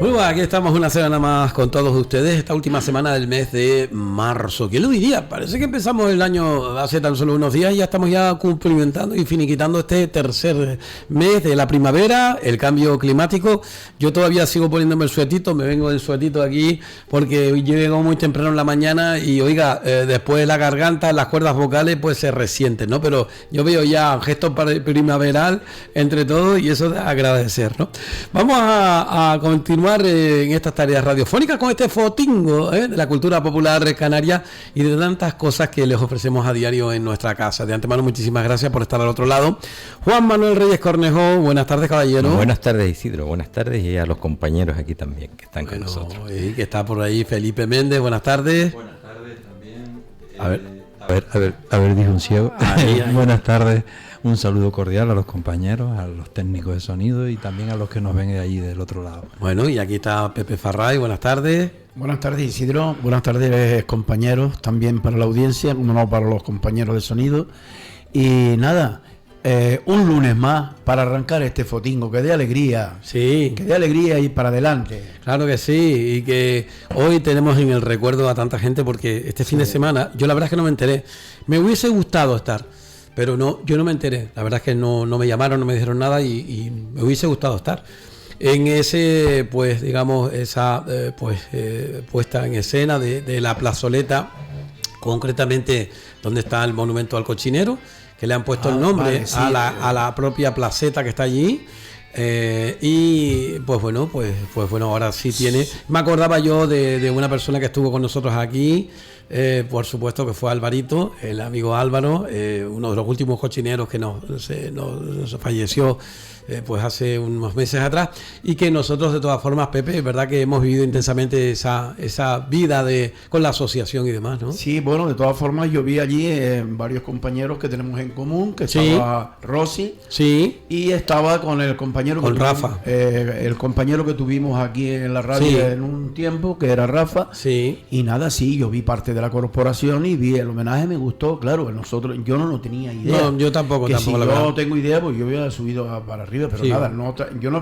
Bueno, aquí estamos una semana más con todos ustedes, esta última semana del mes de marzo. ¿Quién lo diría? Parece que empezamos el año hace tan solo unos días y ya estamos ya cumplimentando y finiquitando este tercer mes de la primavera, el cambio climático. Yo todavía sigo poniéndome el suetito, me vengo del suetito aquí porque yo llego muy temprano en la mañana y oiga, después la garganta, las cuerdas vocales pues se resienten, ¿no? Pero yo veo ya un gesto primaveral entre todos y eso de agradecer, ¿no? Vamos a continuar en estas tareas radiofónicas con este fotingo de la cultura popular canaria y de tantas cosas que les ofrecemos a diario en nuestra casa. De antemano, muchísimas gracias por estar al otro lado. Juan Manuel Reyes Cornejo, buenas tardes, caballero. Buenas tardes, Isidro, buenas tardes, y a los compañeros aquí también que están con nosotros. Y que está por ahí Felipe Méndez, buenas tardes. Buenas tardes también. A ver, dijo un ciego. Ahí. Buenas tardes. Un saludo cordial a los compañeros, a los técnicos de sonido y también a los que nos ven ahí del otro lado. Bueno, y aquí está Pepe Farray, buenas tardes. Buenas tardes, Isidro. Buenas tardes, compañeros, también para la audiencia, como no para los compañeros de sonido. Y nada, un lunes más para arrancar este fotingo, que dé alegría. Sí. Que dé alegría y para adelante. Claro que sí, y que hoy tenemos en el recuerdo a tanta gente porque este fin de semana, yo la verdad es que no me enteré. Me hubiese gustado estar, pero no, yo no me enteré. La verdad es que no me llamaron, no me dijeron nada y me hubiese gustado estar en ese, pues digamos, esa puesta en escena de la plazoleta, concretamente donde está el monumento al cochinero, que le han puesto el nombre vale, sí, a la propia placeta que está allí. Y pues bueno, ahora sí tiene. Me acordaba yo de una persona que estuvo con nosotros aquí, por supuesto que fue Alvarito, el amigo Álvaro, uno de los últimos cochineros que nos falleció pues hace unos meses atrás, y que nosotros de todas formas, Pepe, es verdad que hemos vivido intensamente esa vida con la asociación y demás, ¿no? Sí, bueno, de todas formas yo vi allí varios compañeros que tenemos en común, que estaba Rosy, sí, y estaba con el compañero con que Rafa, el compañero que tuvimos aquí en la radio, sí, en un tiempo, que era Rafa. Sí. Y nada, sí, yo vi parte de la corporación y vi el homenaje, me gustó, claro, yo no tenía idea. No, yo tampoco, que la si verdad. yo no tengo idea, pues yo hubiera subido para arriba, pero Sí. nada, yo no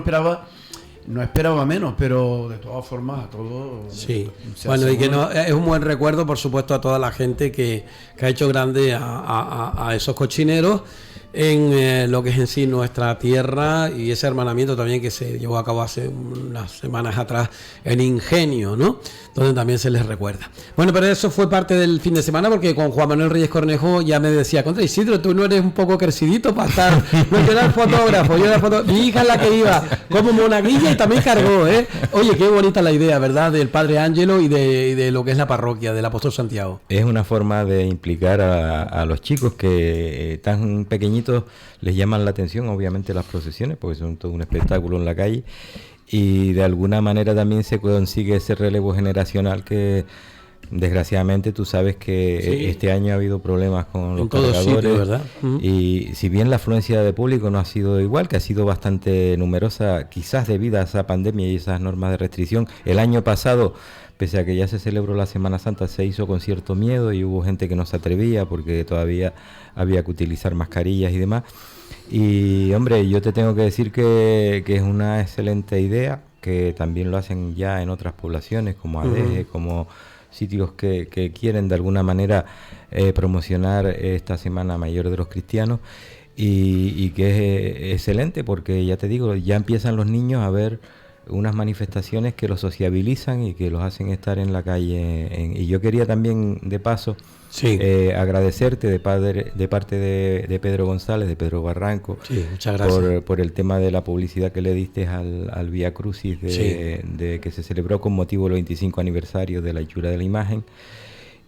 esperaba menos, pero de todas formas a todos. Sí, bueno, y que es un buen recuerdo, por supuesto, a toda la gente que ha hecho grande a esos cochineros en lo que es en sí nuestra tierra, y ese hermanamiento también que se llevó a cabo hace unas semanas atrás en Ingenio, ¿no? Donde también se les recuerda. Bueno, pero eso fue parte del fin de semana, porque con Juan Manuel Reyes Cornejo ya me decía, contra Isidro, tú no eres un poco crecidito para estar, no, yo era el fotógrafo, mi hija es la que iba como monaguilla y también cargó, ¿eh? Oye, qué bonita la idea, ¿verdad? Del Padre Ángelo y de lo que es la parroquia del Apóstol Santiago. Es una forma de implicar a los chicos que tan pequeñitos les llaman la atención, obviamente, las procesiones, porque son todo un espectáculo en la calle, y de alguna manera también se consigue ese relevo generacional que desgraciadamente tú sabes que sí, este año ha habido problemas con los cargadores, cargadores, ¿verdad? Y si bien la afluencia de público no ha sido igual, que ha sido bastante numerosa, quizás debido a esa pandemia y esas normas de restricción, el año pasado, pese a que ya se celebró la Semana Santa, se hizo con cierto miedo y hubo gente que no se atrevía porque todavía había que utilizar mascarillas y demás. Y hombre, yo te tengo que decir que es una excelente idea, que también lo hacen ya en otras poblaciones como Adeje, como sitios que quieren de alguna manera promocionar esta Semana Mayor de los Cristianos, y que es excelente porque ya te digo, ya empiezan los niños a ver unas manifestaciones que los sociabilizan y que los hacen estar en la calle. Y yo quería también, de paso, sí, agradecerte de parte de Pedro González, de Pedro Barranco, sí, muchas gracias, por el tema de la publicidad que le diste al Vía Crucis de que se celebró con motivo del 25 aniversario de la hechura de la imagen.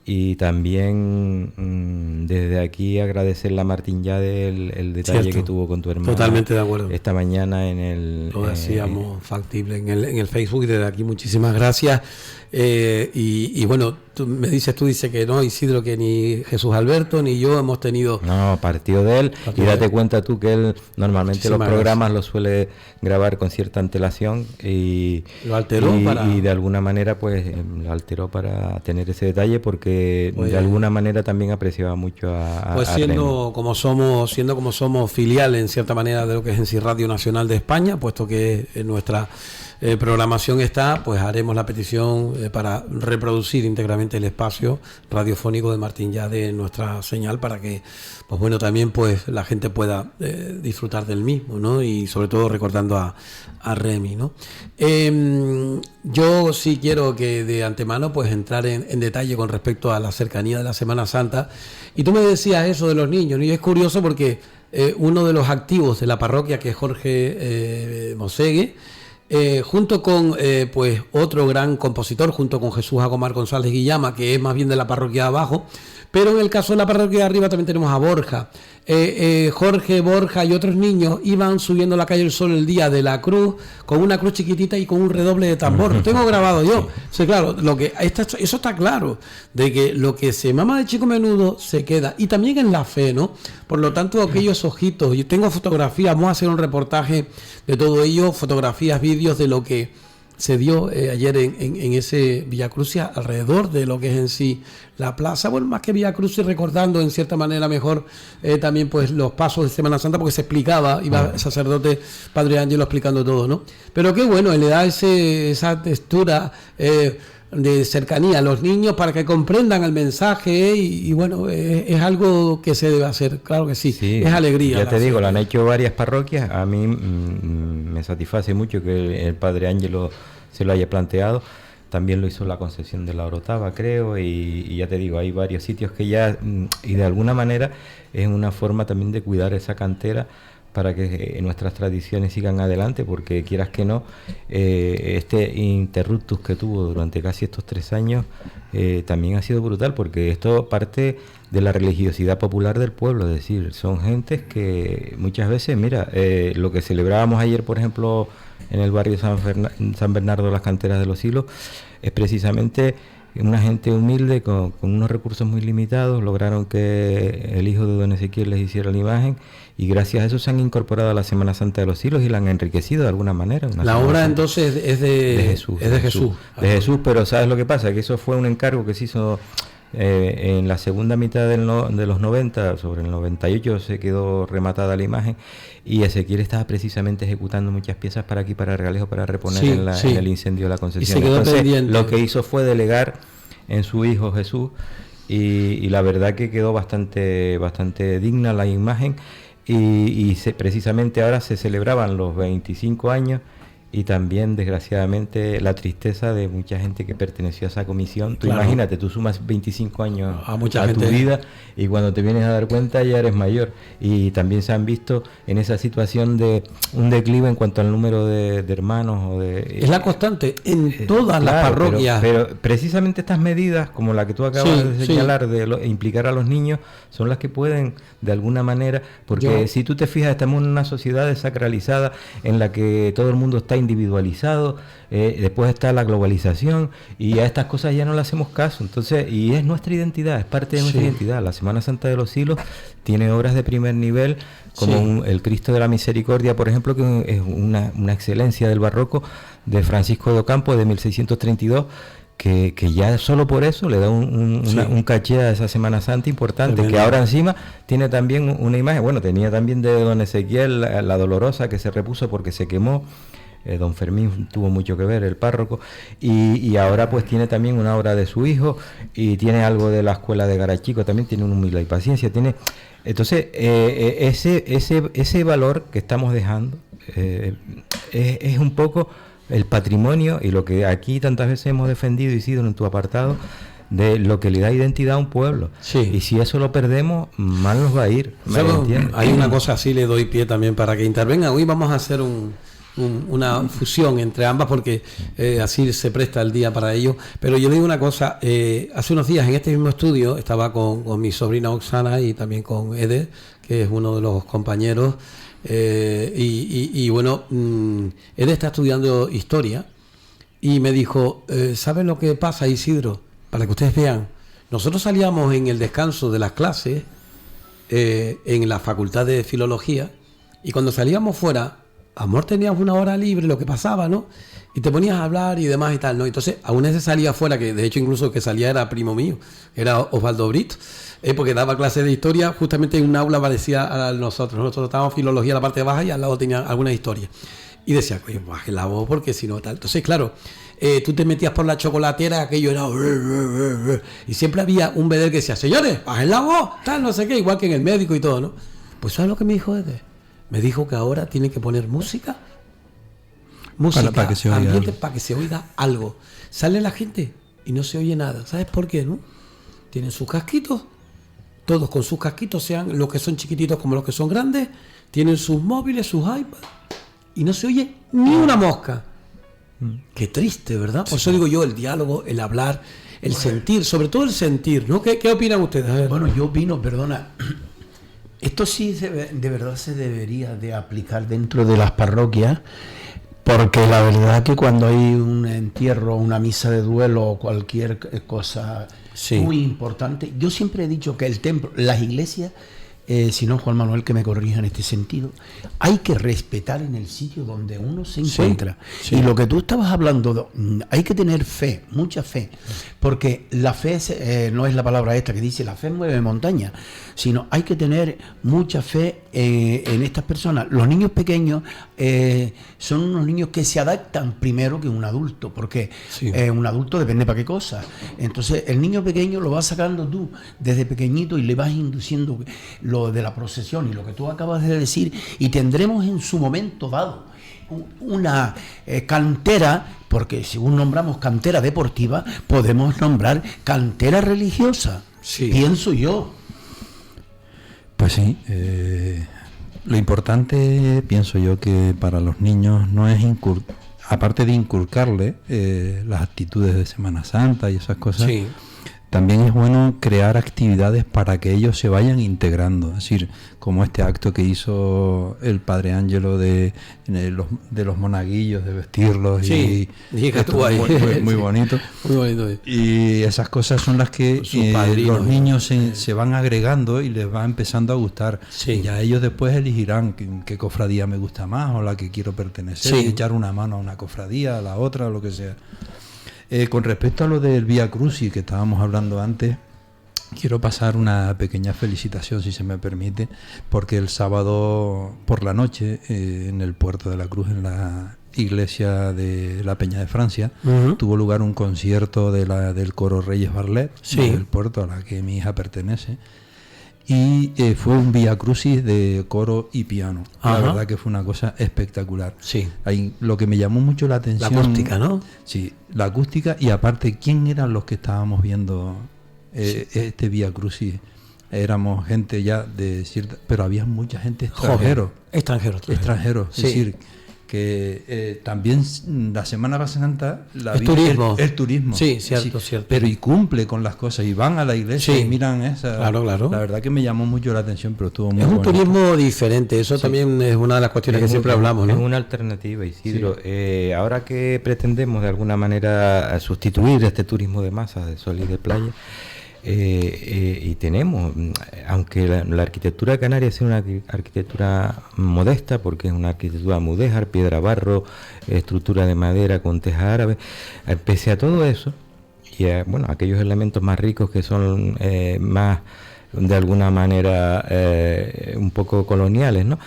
Y también desde aquí agradecerle a Martín Yade el detalle que tuvo con tu hermano. Totalmente de acuerdo. Esta mañana en el... Lo hacíamos factible en el Facebook, y desde aquí muchísimas gracias. Y bueno, tú dices que no, Isidro, que ni Jesús Alberto ni yo hemos tenido... No, partió de él, y date cuenta tú que él normalmente los programas los suele grabar con cierta antelación y lo alteró y de alguna manera pues lo alteró para tener ese detalle, porque de alguna manera también apreciaba mucho a pues siendo como somos filial en cierta manera de lo que es en sí Radio Nacional de España, puesto que en nuestra programación está, pues haremos la petición para reproducir íntegramente el espacio radiofónico de Martín Ya de nuestra señal, para que pues bueno, también pues la gente pueda disfrutar del mismo, ¿no? Y sobre todo recordando a Remy, ¿no? Yo sí quiero que de antemano pues entrar en detalle con respecto a la cercanía de la Semana Santa, y tú me decías eso de los niños, ¿no? Y es curioso porque uno de los activos de la parroquia, que es Jorge Mosegue, junto con pues otro gran compositor, junto con Jesús Agomar González Guillama, que es más bien de la parroquia de abajo, pero en el caso de la parroquia de arriba también tenemos a Borja. Jorge, Borja y otros niños iban subiendo la calle del Sol el día de la cruz con una cruz chiquitita y con un redoble de tambor. Lo tengo grabado yo. Sí, claro, eso está claro, de que lo que se mama de chico menudo se queda. Y también en la fe, ¿no? Por lo tanto, aquellos ojitos. Yo tengo fotografías, vamos a hacer un reportaje de todo ello, fotografías, vídeos de lo que se dio ayer en ese Villacrucis, alrededor de lo que es en sí la plaza, bueno, más que Villacrucis, recordando en cierta manera mejor también pues los pasos de Semana Santa, porque se explicaba, iba el sacerdote Padre Ángelo explicando todo, ¿no? Pero qué bueno, le da esa textura de cercanía a los niños para que comprendan el mensaje y bueno, es algo que se debe hacer, claro que sí, es alegría. Ya te digo, lo han hecho varias parroquias, a mí me satisface mucho que el Padre Ángelo se lo haya planteado. También lo hizo la Concesión de la Orotava, creo, y ya te digo, hay varios sitios que ya, y de alguna manera es una forma también de cuidar esa cantera para que nuestras tradiciones sigan adelante, porque quieras que no, este interruptus que tuvo durante casi estos 3 años también ha sido brutal, porque esto parte de la religiosidad popular del pueblo, es decir, son gentes que muchas veces, mira, lo que celebrábamos ayer, por ejemplo, en el barrio San Bernardo de las Canteras de los Hilos, es precisamente una gente humilde con unos recursos muy limitados, lograron que el hijo de don Ezequiel les hiciera la imagen, y gracias a eso se han incorporado a la Semana Santa de los Hilos y la han enriquecido de alguna manera. La obra entonces es de Jesús. Es de Jesús. De Jesús, pero ¿sabes lo que pasa? Que eso fue un encargo que se hizo en la segunda mitad de los 90, sobre el 98 se quedó rematada la imagen, y Ezequiel estaba precisamente ejecutando muchas piezas para aquí, para Realejo, para reponer en el incendio de la Concesión. Entonces, lo que hizo fue delegar en su hijo Jesús, y la verdad que quedó bastante digna la imagen, y precisamente ahora se celebraban los 25 años, y también desgraciadamente la tristeza de mucha gente que perteneció a esa comisión. Tú imagínate, tú sumas 25 años a tu vida, y cuando te vienes a dar cuenta ya eres mayor, y también se han visto en esa situación de un declive en cuanto al número de hermanos es la constante en todas las parroquias, pero precisamente estas medidas como la que tú acabas de señalar, de implicar a los niños, son las que pueden de alguna manera, porque si tú te fijas, estamos en una sociedad desacralizada en la que todo el mundo está individualizado, después está la globalización, y a estas cosas ya no le hacemos caso. Entonces, y es nuestra identidad, es parte de nuestra identidad. La Semana Santa de los Hilos tiene obras de primer nivel, como el Cristo de la Misericordia, por ejemplo, que es una excelencia del barroco, de Francisco de Ocampo, de 1632, que ya solo por eso le da un caché a esa Semana Santa importante. Tremendo. Que ahora encima tiene también una imagen, bueno, tenía también de don Ezequiel la Dolorosa, que se repuso porque se quemó. Don Fermín tuvo mucho que ver, el párroco, y ahora pues tiene también una obra de su hijo, y tiene algo de la escuela de Garachico, también tiene una humildad y paciencia, tiene. Entonces ese valor que estamos dejando es un poco el patrimonio, y lo que aquí tantas veces hemos defendido, Isidro, en tu apartado, de lo que le da identidad a un pueblo. Y si eso lo perdemos, mal nos va a ir. Hay una cosa así, le doy pie también para que intervenga. Hoy vamos a hacer una fusión entre ambas, porque así se presta el día para ello. Pero yo digo una cosa, hace unos días en este mismo estudio estaba con mi sobrina Oksana y también con Eder, que es uno de los compañeros, y bueno, Eder está estudiando historia, y me dijo, ¿sabes lo que pasa, Isidro? para que ustedes vean, nosotros salíamos en el descanso de las clases en la Facultad de Filología, y cuando salíamos fuera, amor, teníamos una hora libre, lo que pasaba, ¿no? Y te ponías a hablar y demás y tal, ¿no? Entonces, a una vez salía afuera, que de hecho incluso que salía era primo mío, era Osvaldo Brito, porque daba clases de historia justamente en un aula parecía a nosotros. Nosotros estábamos filología en la parte baja y al lado tenía alguna historia. Y decía, oye, baje la voz porque si no tal. Entonces, claro, tú te metías por la chocolatera, aquello era... Y siempre había un bedel que decía, señores, bajen la voz, tal, no sé qué, igual que en el médico y todo, ¿no? Pues ¿sabes lo que me dijo Ede? Me dijo que ahora tiene que poner música para que se oiga ambiente, algo. para que se oiga algo. Sale la gente y no se oye nada. ¿Sabes por qué, no? Tienen sus casquitos, todos con sus casquitos, sean los que son chiquititos como los que son grandes, tienen sus móviles, sus iPads, y no se oye ni una mosca. Qué triste, ¿verdad? Por eso digo yo, el diálogo, el hablar, el sentir, sobre todo el sentir, ¿no? ¿Qué opinan ustedes? A ver. Bueno, yo opino, perdona, esto sí de verdad se debería de aplicar dentro de las parroquias, porque la verdad que cuando hay un entierro, una misa de duelo o cualquier cosa muy importante, yo siempre he dicho que el templo, las iglesias, si no Juan Manuel que me corrija en este sentido, hay que respetar en el sitio donde uno se encuentra. Sí. Y lo que tú estabas hablando, hay que tener fe, mucha fe, porque la fe no es la palabra esta que dice la fe mueve montaña, sino hay que tener mucha fe en estas personas. Los niños pequeños son unos niños que se adaptan primero que un adulto, porque un adulto depende para qué cosa. Entonces el niño pequeño lo vas sacando tú desde pequeñito y le vas induciendo lo de la procesión y lo que tú acabas de decir, y tendremos en su momento dado una cantera, porque según nombramos cantera deportiva, podemos nombrar cantera religiosa, pienso yo. Pues sí, lo importante, pienso yo, que para los niños no es aparte de inculcarle las actitudes de Semana Santa y esas cosas, también es bueno crear actividades para que ellos se vayan integrando. Es decir, como este acto que hizo el Padre Ángelo de los monaguillos, de vestirlos, y esto muy bonito. Muy bonito. Y esas cosas son las que los niños se van agregando y les va empezando a gustar. Y ya ellos después elegirán qué cofradía me gusta más o la que quiero pertenecer, y echar una mano a una cofradía, a la otra, lo que sea. Con respecto a lo del Vía Crucis que estábamos hablando antes, quiero pasar una pequeña felicitación, si se me permite, porque el sábado por la noche, en el Puerto de la Cruz, en la iglesia de la Peña de Francia, tuvo lugar un concierto del coro Reyes Barlet, del puerto a la que mi hija pertenece, y fue un Vía Crucis de coro y piano. La verdad que fue una cosa espectacular. Ahí, lo que me llamó mucho la atención, la acústica, ¿no? Sí, la acústica, y aparte, ¿quién eran los que estábamos viendo este Vía Crucis? Éramos gente ya de cierta, pero había mucha gente extranjeros. Es decir, que también la Semana Santa el turismo. Sí, cierto. Pero y cumple con las cosas, y van a la iglesia y miran esa. Claro. La verdad que me llamó mucho la atención, pero estuvo muy Es un bonito. turismo diferente, eso también es una de las cuestiones que siempre hablamos, ¿no? Es una alternativa, Isidro. Ahora que pretendemos de alguna manera sustituir este turismo de masas, de sol y de playa, y tenemos, aunque la arquitectura canaria sea una arquitectura modesta, porque es una arquitectura mudéjar, piedra, barro, estructura de madera con teja árabe, pese a todo eso, y bueno, aquellos elementos más ricos que son más, de alguna manera, un poco coloniales, ¿no?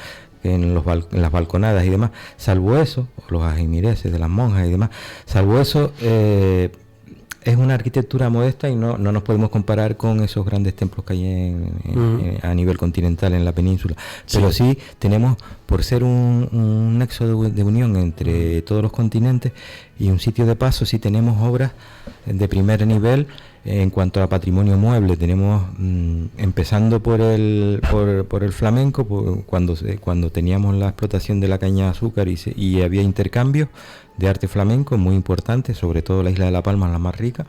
En las balconadas y demás, salvo eso, los ajimireses de las monjas y demás, salvo eso, es una arquitectura modesta y no nos podemos comparar con esos grandes templos que hay a nivel continental en la península. Pero sí tenemos, por ser un nexo de unión entre todos los continentes y un sitio de paso, sí tenemos obras de primer nivel. En cuanto a patrimonio mueble, tenemos, empezando por el flamenco, cuando teníamos la explotación de la caña de azúcar y había intercambios de arte flamenco muy importantes, sobre todo la isla de La Palma, la más rica,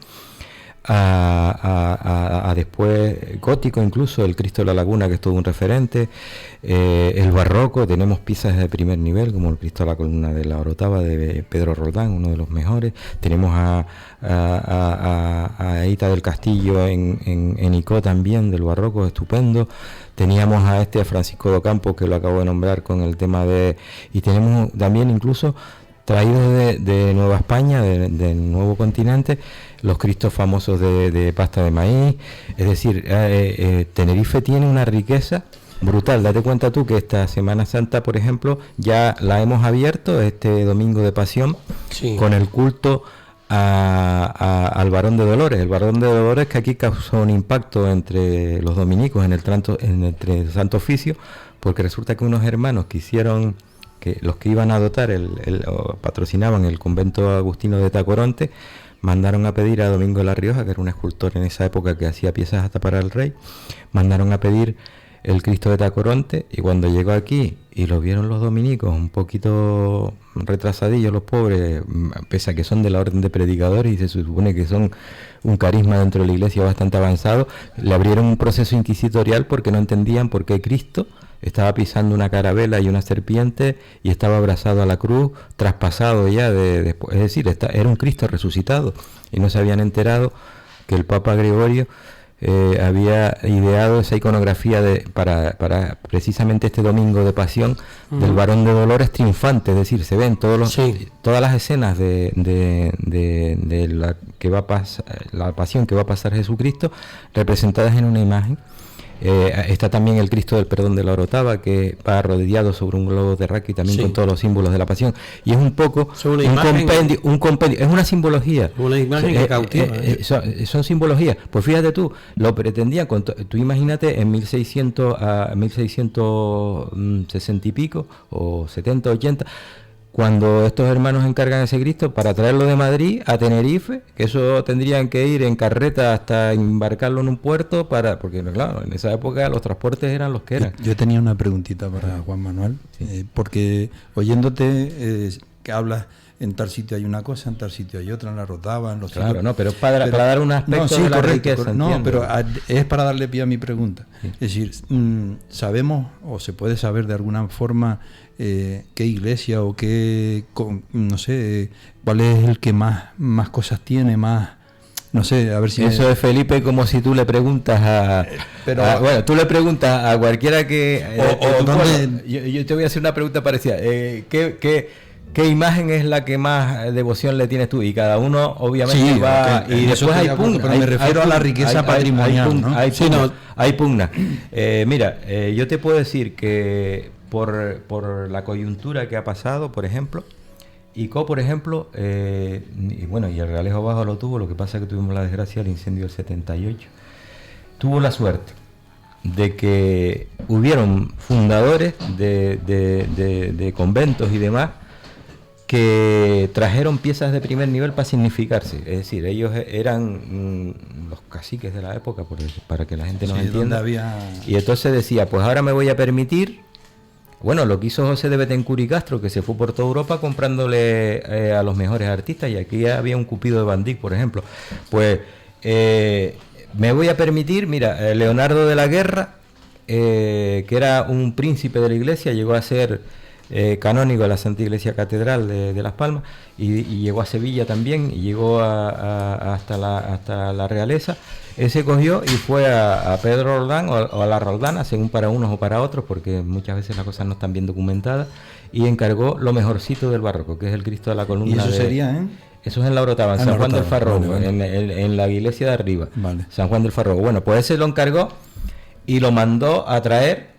a después gótico, incluso el Cristo de la Laguna, que es todo un referente, el barroco. Tenemos piezas de primer nivel como el Cristo de la Columna de la Orotava de Pedro Roldán, uno de los mejores. Tenemos a Eita del Castillo en Icó también, del barroco, estupendo. Teníamos a Francisco do Campo, que lo acabo de nombrar, con el tema de... Y tenemos también incluso traídos de Nueva España, del nuevo continente, los cristos famosos de pasta de maíz. Es decir, Tenerife tiene una riqueza brutal. Date cuenta tú que esta Semana Santa, por ejemplo, ya la hemos abierto este domingo de Pasión, sí, con el culto al Varón de Dolores. El Varón de Dolores, que aquí causó un impacto entre los dominicos entre el Santo Oficio, porque resulta que unos hermanos quisieron, que los que iban a dotar patrocinaban el convento agustino de Tacoronte, mandaron a pedir a Domingo de la Rioja, que era un escultor en esa época que hacía piezas hasta para el rey, mandaron a pedir el Cristo de Tacoronte, y cuando llegó aquí y lo vieron los dominicos un poquito retrasadillos, los pobres, pese a que son de la orden de predicadores y se supone que son un carisma dentro de la iglesia bastante avanzado, le abrieron un proceso inquisitorial porque no entendían por qué Cristo estaba pisando una carabela y una serpiente y estaba abrazado a la cruz, traspasado ya después. Es decir, era un Cristo resucitado, y no se habían enterado que el Papa Gregorio había ideado esa iconografía para precisamente este domingo de Pasión, del Varón de Dolores triunfante. Es decir, se ven todas las escenas de la pasión que va a pasar Jesucristo, representadas en una imagen. Está también el Cristo del Perdón de la Orotava, que va arrodillado sobre un globo terráqueo, y también con todos los símbolos de la pasión, y es un poco un compendio, es una simbología, una imagen que cautiva. Son simbologías. Pues fíjate tú, lo pretendían tú imagínate en 1660 y pico, o 70, 80, cuando estos hermanos encargan ese Cristo para traerlo de Madrid a Tenerife, que eso tendrían que ir en carreta hasta embarcarlo en un puerto, porque claro, en esa época los transportes eran los que eran. Yo tenía una preguntita para Juan Manuel, porque oyéndote que hablas, en tal sitio hay una cosa, en tal sitio hay otra, en la Rotava, en los claro, sitios, no, pero para dar un aspecto de la riqueza. No, pero es para darle pie a mi pregunta. Sí. Es decir, sabemos, o se puede saber de alguna forma, qué iglesia o qué, no sé, cuál es el que más cosas tiene, más, no sé, a ver si... Eso es, Felipe, como si tú le preguntas bueno, tú le preguntas a cualquiera que... yo te voy a hacer una pregunta parecida. ¿Qué imagen es la que más devoción le tienes tú? Y cada uno obviamente va... Y después hay pugna. Pero me refiero a la riqueza patrimonial, ¿no? Hay pugna. Mira, yo te puedo decir que por la coyuntura que ha pasado, por ejemplo, Icó, por ejemplo, y bueno, y el Realejo Bajo lo tuvo, lo que pasa es que tuvimos la desgracia del incendio del 78. Tuvo la suerte de que hubieron fundadores de conventos y demás que trajeron piezas de primer nivel para significarse. Es decir, ellos eran los caciques de la época, para que la gente nos entienda. Y entonces decía, pues ahora me voy a permitir, bueno, lo que hizo José de Betancur y Castro, que se fue por toda Europa comprándole a los mejores artistas, y aquí había un Cupido de Bandí, por ejemplo. Pues me voy a permitir, mira, Leonardo de la Guerra, que era un príncipe de la iglesia, llegó a ser canónigo de la Santa Iglesia Catedral de Las Palmas, y llegó a Sevilla también, y llegó hasta la realeza. Ese cogió y fue a Pedro Roldán o a la Roldana, según para unos o para otros, porque muchas veces las cosas no están bien documentadas, y encargó lo mejorcito del barroco, que es el Cristo de la Columna. ¿Y eso sería Eso es en la Orotava, en San Juan del Farrobo, vale. En la iglesia de arriba, vale. San Juan del Farrobo. Bueno, pues ese lo encargó y lo mandó a traer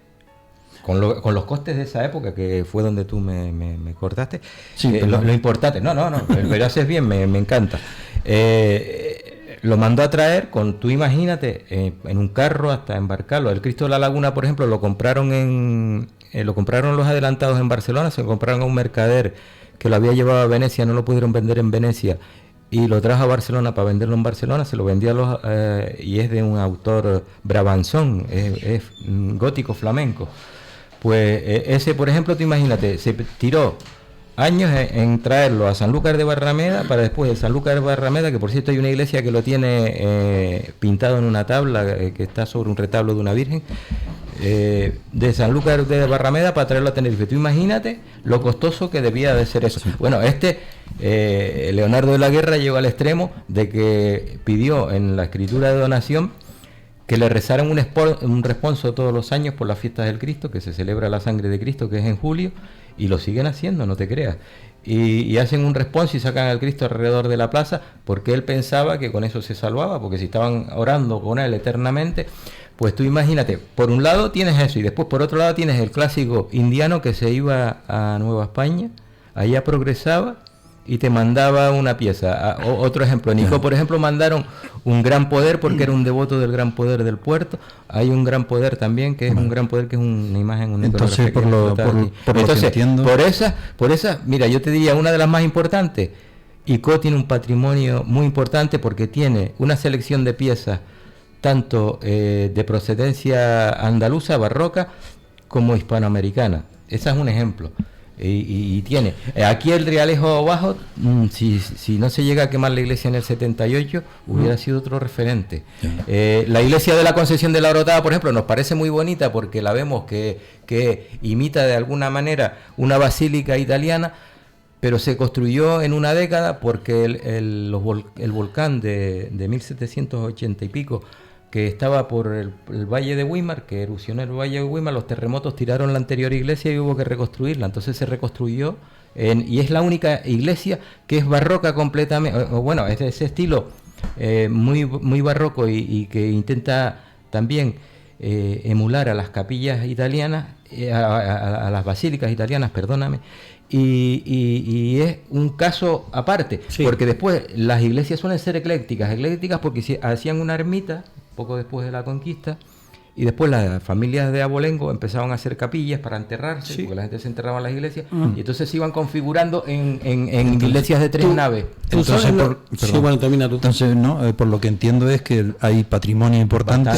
con los costes de esa época, que fue donde tú me cortaste. Sí, lo importante, no, pero haces bien, me encanta. Lo mandó a traer tú imagínate, en un carro hasta embarcarlo. El Cristo de la Laguna, por ejemplo, lo compraron los adelantados en Barcelona, se lo compraron a un mercader que lo había llevado a Venecia, no lo pudieron vender en Venecia, y lo trajo a Barcelona para venderlo en Barcelona, se lo vendió y es de un autor brabanzón, es gótico flamenco. Pues ese, por ejemplo, tú imagínate, se tiró años en traerlo a Sanlúcar de Barrameda, para después de Sanlúcar de Barrameda, que por cierto hay una iglesia que lo tiene pintado en una tabla, que está sobre un retablo de una virgen, de Sanlúcar de Barrameda para traerlo a Tenerife. Tú imagínate lo costoso que debía de ser eso. Bueno, Leonardo de la Guerra llegó al extremo de que pidió en la escritura de donación que le rezaran un responso todos los años por las fiestas del Cristo, que se celebra la sangre de Cristo, que es en julio, y lo siguen haciendo, no te creas. Y hacen un responso y sacan al Cristo alrededor de la plaza, porque él pensaba que con eso se salvaba, porque si estaban orando con él eternamente, pues tú imagínate, por un lado tienes eso, y después por otro lado tienes el clásico indiano que se iba a Nueva España, allá progresaba y te mandaba una pieza. Otro ejemplo, Nico, por ejemplo, mandaron un gran poder porque era un devoto del gran poder del puerto. Hay un gran poder también, que es un gran poder, que es una imagen, una entonces, por lo que entiendo, por esa, mira, yo te diría, una de las más importantes, ICO tiene un patrimonio muy importante porque tiene una selección de piezas, tanto de procedencia andaluza, barroca, como hispanoamericana. Ese es un ejemplo. Y tiene aquí el Rialejo abajo, si no se llega a quemar la iglesia en el 78, hubiera sido otro referente. La iglesia de la Concepción de la Orotada, por ejemplo, nos parece muy bonita porque la vemos que imita de alguna manera una basílica italiana, pero se construyó en una década porque el volcán de 1780 y pico, que estaba por el Valle de Weimar, que erosionó el Valle de Weimar, los terremotos tiraron la anterior iglesia y hubo que reconstruirla. Entonces se reconstruyó, y es la única iglesia que es barroca completamente, bueno, es de ese estilo muy barroco y que intenta también emular a las capillas italianas, a las basílicas italianas, perdóname, y es un caso aparte, porque después las iglesias suelen ser eclécticas porque hacían una ermita poco después de la conquista, y después las familias de abolengo empezaban a hacer capillas para enterrarse, porque la gente se enterraba en las iglesias, y entonces se iban configurando en iglesias de 3 naves. Entonces, termina tú. Entonces, por lo que entiendo es que hay patrimonio importante,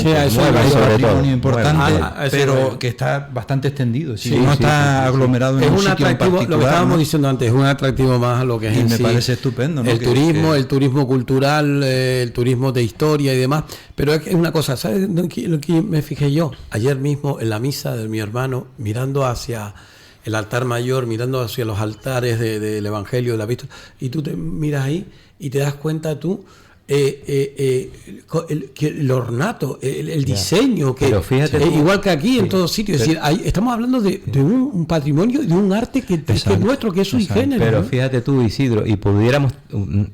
pero que está bastante extendido, no está aglomerado en un sitio en particular. Lo que estábamos diciendo antes, es un atractivo más a lo que es me parece estupendo, ¿no? El turismo cultural, el turismo de historia y demás. Pero es una cosa, ¿sabes lo que me fijé yo? Ayer mismo en la misa de mi hermano, mirando hacia el altar mayor, mirando hacia los altares del Evangelio, de la Víctor, y tú te miras ahí y te das cuenta tú el ornato, el diseño, que fíjate, igual que aquí en todos sitios. Es decir, estamos hablando de un patrimonio, de un arte que es nuestro, que es sui generis. Pero fíjate tú, Isidro, y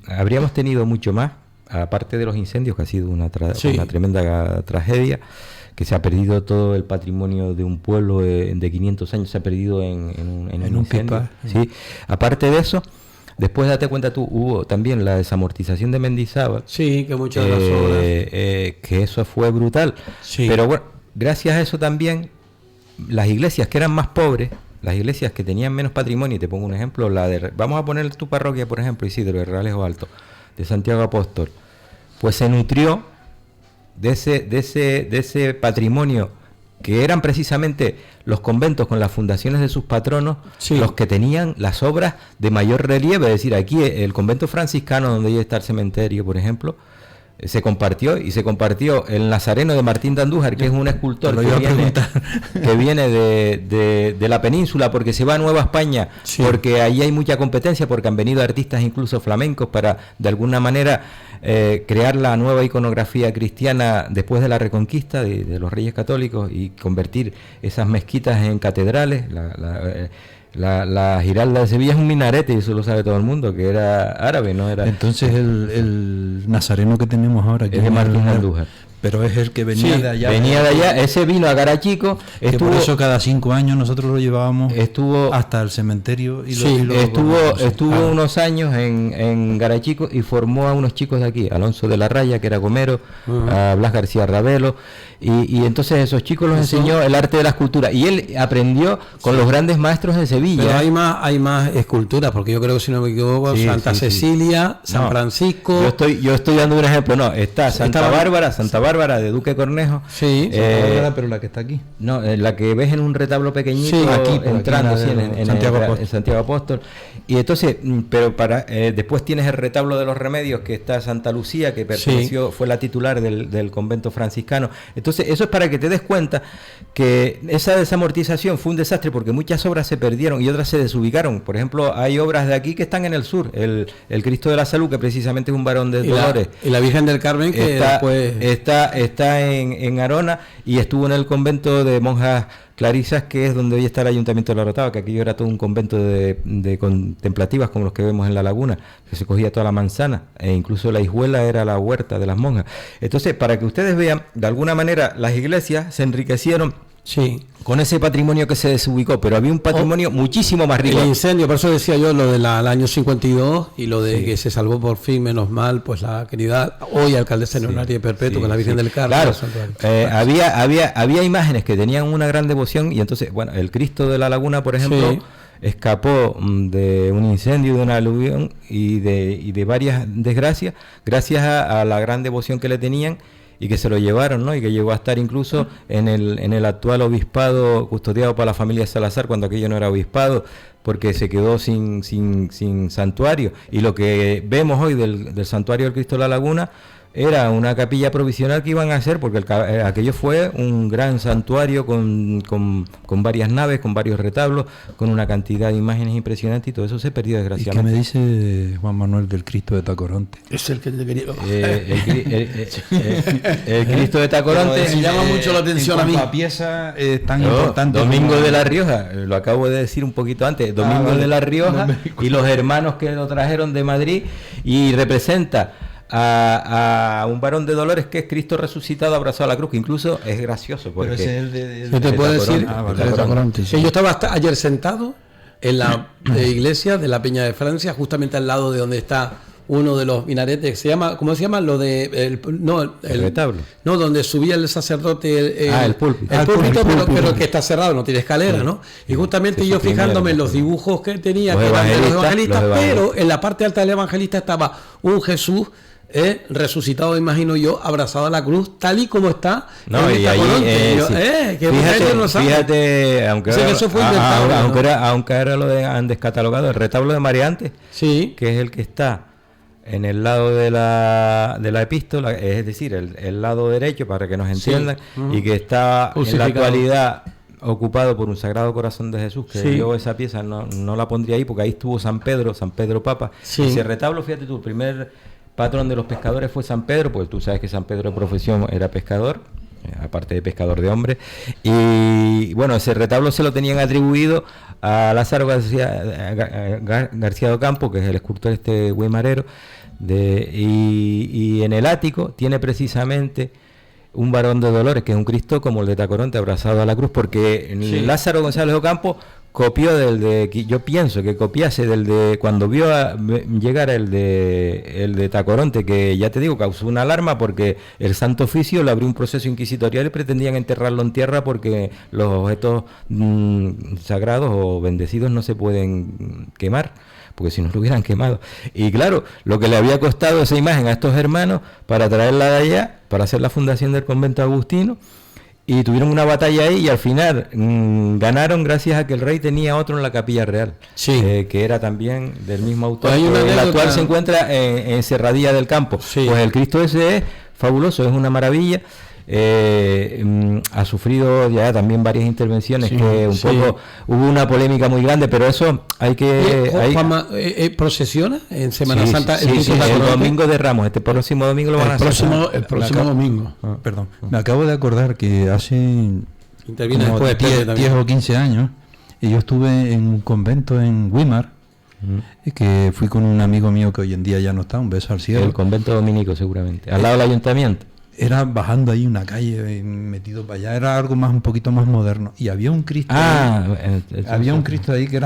habríamos tenido mucho más, aparte de los incendios, que ha sido una tremenda tragedia, que se ha perdido todo el patrimonio de un pueblo de 500 años, se ha perdido en un incendio. ¿Sí? Aparte de eso, después date cuenta tú, hubo también la desamortización de Mendizábal. Sí, que muchas de las obras. Que eso fue brutal. Sí. Pero bueno, gracias a eso también, las iglesias que eran más pobres, las iglesias que tenían menos patrimonio, y te pongo un ejemplo, vamos a poner tu parroquia, por ejemplo, Isidro, de Realejo Alto, de Santiago Apóstol, pues se nutrió de ese patrimonio, que eran precisamente los conventos con las fundaciones de sus patronos, los que tenían las obras de mayor relieve. Es decir, aquí el convento franciscano, donde hoy está el cementerio, por ejemplo, se compartió el Nazareno de Martín de Andújar, que es un escultor que viene de la península, porque se va a Nueva España, porque ahí hay mucha competencia, porque han venido artistas incluso flamencos para de alguna manera crear la nueva iconografía cristiana después de la Reconquista de los Reyes Católicos, y convertir esas mezquitas en catedrales. La Giralda de Sevilla es un minarete, y eso lo sabe todo el mundo, que era árabe, no era. Entonces el nazareno que tenemos ahora, que es de Martín Andújar, pero es el que venía de allá. Venía de allá, ese vino a Garachico. Por eso cada 5 años nosotros lo llevábamos hasta el cementerio. Estuvo unos años en Garachico y formó a unos chicos de aquí, Alonso de la Raya, que era gomero, a Blas García Ravelo, y entonces esos chicos los enseñó el arte de la escultura, y él aprendió con los grandes maestros de Sevilla. Pero hay más esculturas, porque yo creo, si no me equivoco, Santa Cecilia, San Francisco. Yo estoy dando un ejemplo, está Santa Bárbara, Bárbara de Duque Cornejo. Sí, Santa Bárbara, pero la que está aquí. No, la que ves en un retablo pequeñito, sí, aquí, entrando aquí en Santiago Apóstol. Y entonces, pero después tienes el retablo de los Remedios, que está Santa Lucía, que perteneció, fue la titular del convento franciscano. Entonces, eso es para que te des cuenta que esa desamortización fue un desastre, porque muchas obras se perdieron y otras se desubicaron. Por ejemplo, hay obras de aquí que están en el sur. El Cristo de la Salud, que precisamente es un varón de Dolores. Y la Virgen del Carmen, que está en Arona, y estuvo en el convento de monjas clarisas, que es donde hoy está el Ayuntamiento de La Orotava, que aquello era todo un convento de contemplativas, como los que vemos en La Laguna, que se cogía toda la manzana, e incluso la hijuela era la huerta de las monjas. Entonces, para que ustedes vean, de alguna manera las iglesias se enriquecieron con ese patrimonio que se desubicó, pero había un patrimonio muchísimo más rico. El incendio, por eso decía yo lo del año 52 y lo de que se salvó por fin, menos mal, pues la querida hoy alcaldesa honoraria perpetua con la Virgen del Carmen. Claro, había imágenes que tenían una gran devoción, y entonces, bueno, el Cristo de la Laguna, por ejemplo, escapó de un incendio, de una aluvión y de varias desgracias, gracias a la gran devoción que le tenían, y que se lo llevaron, ¿no? Y que llegó a estar incluso en el actual obispado custodiado por la familia Salazar, cuando aquello no era obispado, porque se quedó sin santuario. Y lo que vemos hoy del santuario del Cristo de la Laguna era una capilla provisional que iban a hacer, porque aquello fue un gran santuario con varias naves, con varios retablos, con una cantidad de imágenes impresionantes, y todo eso se perdió desgraciadamente. ¿Y qué me dice Juan Manuel del Cristo de Tacoronte? Es el que te quería... el Cristo de Tacoronte me llama mucho la atención a mí. La pieza es tan importante. Domingo de la Rioja, lo acabo de decir un poquito antes, Domingo de la Rioja, y los hermanos que lo trajeron de Madrid, y representa a un varón de Dolores, que es Cristo resucitado abrazado a la cruz, que incluso es gracioso, porque yo te puedo decir que yo estaba ayer sentado en la iglesia de la Peña de Francia, justamente al lado de donde está uno de los minaretes que se llama, ¿cómo se llama? Lo de el retablo. No, donde subía el sacerdote el púlpito. El púlpito, pero que está cerrado, no tiene escalera, ¿no? Y justamente yo fijándome en los dibujos que tenía, que eran de los evangelistas, pero en la parte alta del evangelista estaba un Jesús resucitado, imagino yo, abrazado a la cruz, tal y como está. No, y ahí fíjate, aunque ahora lo han descatalogado, el retablo de Mariante, que es el que está en el lado de la epístola, es decir, el lado derecho, para que nos entiendan, y que está en la actualidad ocupado por un Sagrado Corazón de Jesús, que yo esa pieza no la pondría ahí, porque ahí estuvo San Pedro Papa. Ese retablo, fíjate tú, el primer patrón de los pescadores fue San Pedro, pues tú sabes que San Pedro de profesión era pescador, aparte de pescador de hombres, y bueno, ese retablo se lo tenían atribuido a Lázaro García de Ocampo, que es el escultor guimarero, y en el ático tiene precisamente un varón de Dolores, que es un Cristo como el de Tacoronte abrazado a la cruz, porque Lázaro González Ocampo copió yo pienso que copiase del de cuando vio llegar el de Tacoronte, que ya te digo, causó una alarma, porque el Santo Oficio le abrió un proceso inquisitorial y pretendían enterrarlo en tierra, porque los objetos sagrados o bendecidos no se pueden quemar, porque si no lo hubieran quemado. Y claro, lo que le había costado esa imagen a estos hermanos para traerla de allá, para hacer la fundación del convento agustino, y tuvieron una batalla ahí, y al final ganaron gracias a que el rey tenía otro en la capilla real, que era también del mismo autor. El actual se encuentra en Serradilla del Campo. Pues el Cristo ese es fabuloso, es una maravilla. Ha sufrido ya también varias intervenciones, que un poco hubo una polémica muy grande, pero eso hay que... ¿Procesiona en Semana Santa? El domingo de Ramos, este próximo domingo lo van a hacer. El próximo domingo. Perdón, me acabo de acordar que hace 10 o 15 años yo estuve en un convento en Weimar, que fui con un amigo mío que hoy en día ya no está, un beso al cielo. El convento dominico, seguramente, al lado del ayuntamiento. Era bajando ahí una calle, metido para allá, era algo un poquito más moderno, y había un Cristo había un Cristo ahí que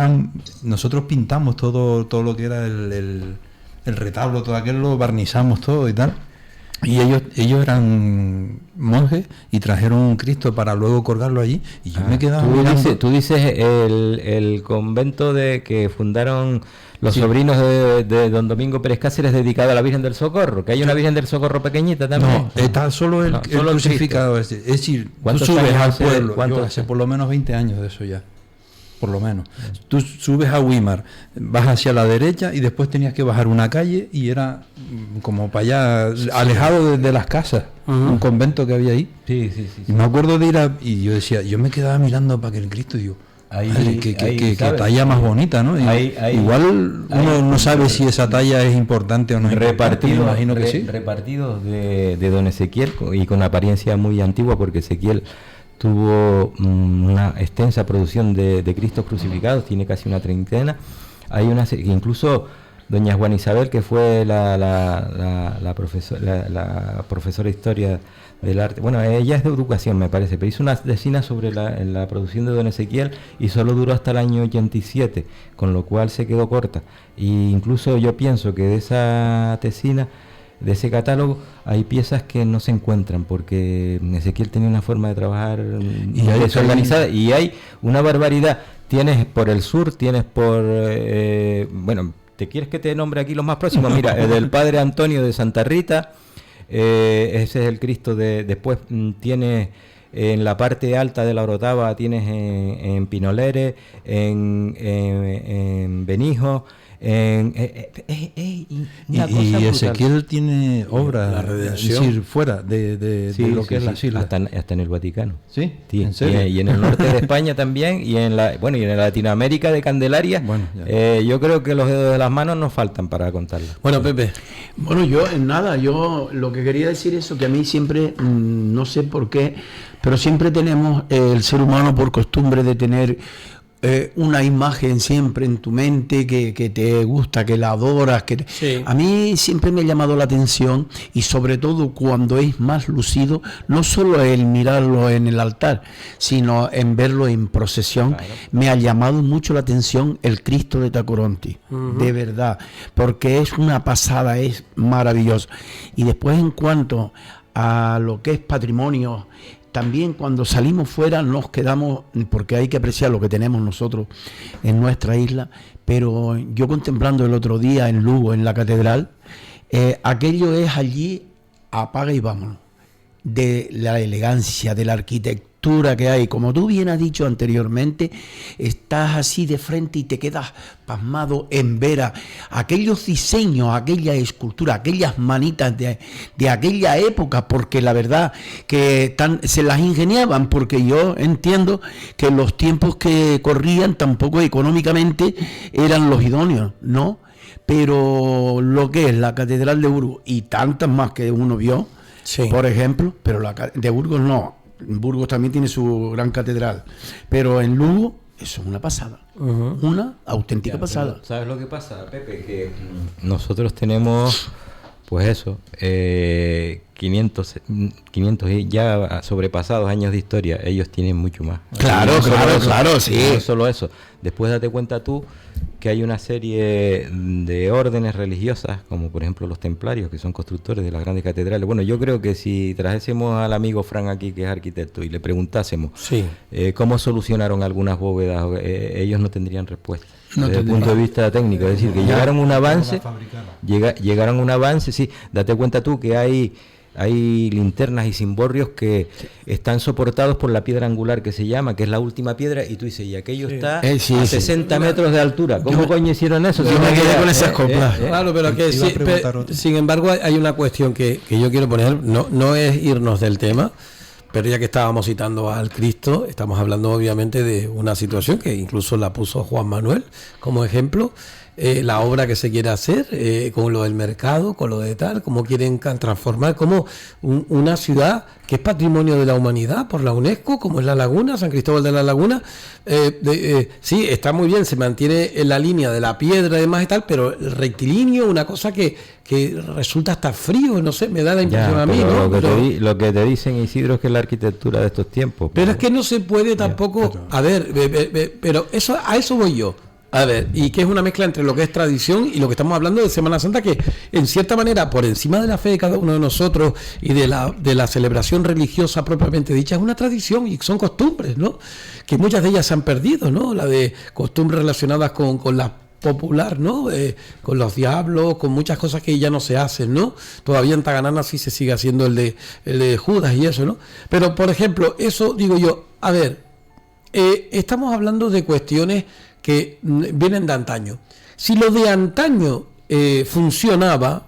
nosotros pintamos todo lo que era el retablo, todo aquello lo barnizamos todo y tal, Y ellos eran monjes y trajeron un Cristo para luego colgarlo allí, y yo me quedaba mirando. Tú dices el convento de que fundaron los sobrinos de don Domingo Pérez Cáceres, dedicado a la Virgen del Socorro, que hay una Virgen del Socorro pequeñita también. No, está solo el crucificado ese. Es decir, tú subes al pueblo, hace por lo menos 20 años de eso ya, por lo menos. Tú subes a Weimar, vas hacia la derecha y después tenías que bajar una calle y era como para allá, alejado de las casas, un convento que había ahí. Sí. Y me acuerdo de ir y yo decía, yo me quedaba mirando para que el Cristo, digo, que talla más bonita, ¿no? Igual uno no sabe si esa talla es importante o no. Repartidos, imagino que sí. Repartidos de don Ezequiel, y con apariencia muy antigua, porque Ezequiel tuvo una extensa producción de Cristos crucificados, tiene casi una treintena. Hay una incluso doña Juana Isabel, que fue la profesora de historia del arte, bueno, ella es de educación, me parece, pero hizo una tesina sobre la producción de don Ezequiel y solo duró hasta el año 87, con lo cual se quedó corta. Y incluso yo pienso que de esa tesina, de ese catálogo, hay piezas que no se encuentran, porque Ezequiel tenía una forma de trabajar desorganizada, y hay una barbaridad. Tienes por el sur, tienes por bueno, ¿te quieres que te nombre aquí los más próximos? Mira, el del Padre Antonio de Santa Rita, ese es el Cristo después tienes en la parte alta de la Orotava, tienes en Pinolere, en Benijo, y Ezequiel tiene obras, es decir, fuera de lo que es las islas, hasta en el Vaticano. Sí, ¿en serio? Y en el norte de España también, y en Latinoamérica de Candelaria. Bueno, yo creo que los dedos de las manos nos faltan para contarlo. Bueno, Pepe. Bueno, yo lo que quería decir es que a mí siempre, no sé por qué, pero siempre tenemos el ser humano por costumbre de tener una imagen siempre en tu mente que te gusta, que la adoras, sí. A mí siempre me ha llamado la atención, y sobre todo cuando es más lucido, no solo el mirarlo en el altar, sino en verlo en procesión. Claro. Me ha llamado mucho la atención el Cristo de Tacoronte, de verdad, porque es una pasada, es maravilloso. Y después, en cuanto a lo que es patrimonio, también cuando salimos fuera nos quedamos, porque hay que apreciar lo que tenemos nosotros en nuestra isla, pero yo contemplando el otro día en Lugo, en la catedral, aquello es allí, apaga y vámonos, de la elegancia, de la arquitectura que hay. Como tú bien has dicho anteriormente, estás así de frente y te quedas pasmado en ver aquellos diseños, aquella escultura, aquellas manitas de aquella época, porque la verdad que se las ingeniaban, porque yo entiendo que los tiempos que corrían tampoco económicamente eran los idóneos, ¿no? Pero lo que es la Catedral de Burgos y tantas más que uno vio, sí, por ejemplo, pero la de Burgos no. Burgos también tiene su gran catedral, pero en Lugo eso es una pasada, una auténtica pasada. ¿Sabes lo que pasa, Pepe? Que nosotros tenemos, pues eso, 500 ya sobrepasados años de historia. Ellos tienen mucho más. Claro, sí. No solo eso. Después date cuenta tú que hay una serie de órdenes religiosas, como por ejemplo los templarios, que son constructores de las grandes catedrales. Bueno, yo creo que si trajésemos al amigo Fran aquí, que es arquitecto, y le preguntásemos cómo solucionaron algunas bóvedas, ellos no tendrían respuesta. Desde el punto de vista técnico, es decir, que llegaron a un avance, llegaron a un avance, sí. Date cuenta tú que hay linternas y cimborrios que están soportados por la piedra angular, que se llama, que es la última piedra, y tú dices, y aquello está a 60 metros de altura. ¿Cómo coño hicieron eso? Yo me quedé con esas coplas. Claro, pero que sin embargo hay una cuestión que yo quiero poner, no es irnos del tema, pero ya que estábamos citando al Cristo, estamos hablando obviamente de una situación que incluso la puso Juan Manuel como ejemplo. La obra que se quiere hacer, con lo del mercado, con lo de tal, cómo quieren transformar como una ciudad que es patrimonio de la humanidad por la UNESCO, como es La Laguna, San Cristóbal de la Laguna. Sí, está muy bien, se mantiene en la línea de la piedra y demás y tal, pero el rectilíneo, una cosa que resulta hasta frío, no sé, me da la impresión a mí, ¿no? Lo que te dicen, Isidro, es que es la arquitectura de estos tiempos. Pero es que no se puede tampoco, a ver, pero a eso voy yo. A ver, ¿y qué es una mezcla entre lo que es tradición y lo que estamos hablando de Semana Santa, que en cierta manera, por encima de la fe de cada uno de nosotros y de la celebración religiosa propiamente dicha, es una tradición y son costumbres, ¿no? Que muchas de ellas se han perdido, ¿no? La de costumbres relacionadas con la popular, ¿no? Con los diablos, con muchas cosas que ya no se hacen, ¿no? Todavía en Taganana sí se sigue haciendo el de Judas y eso, ¿no? Pero, por ejemplo, eso digo yo, a ver, estamos hablando de cuestiones que vienen de antaño. Si lo de antaño funcionaba,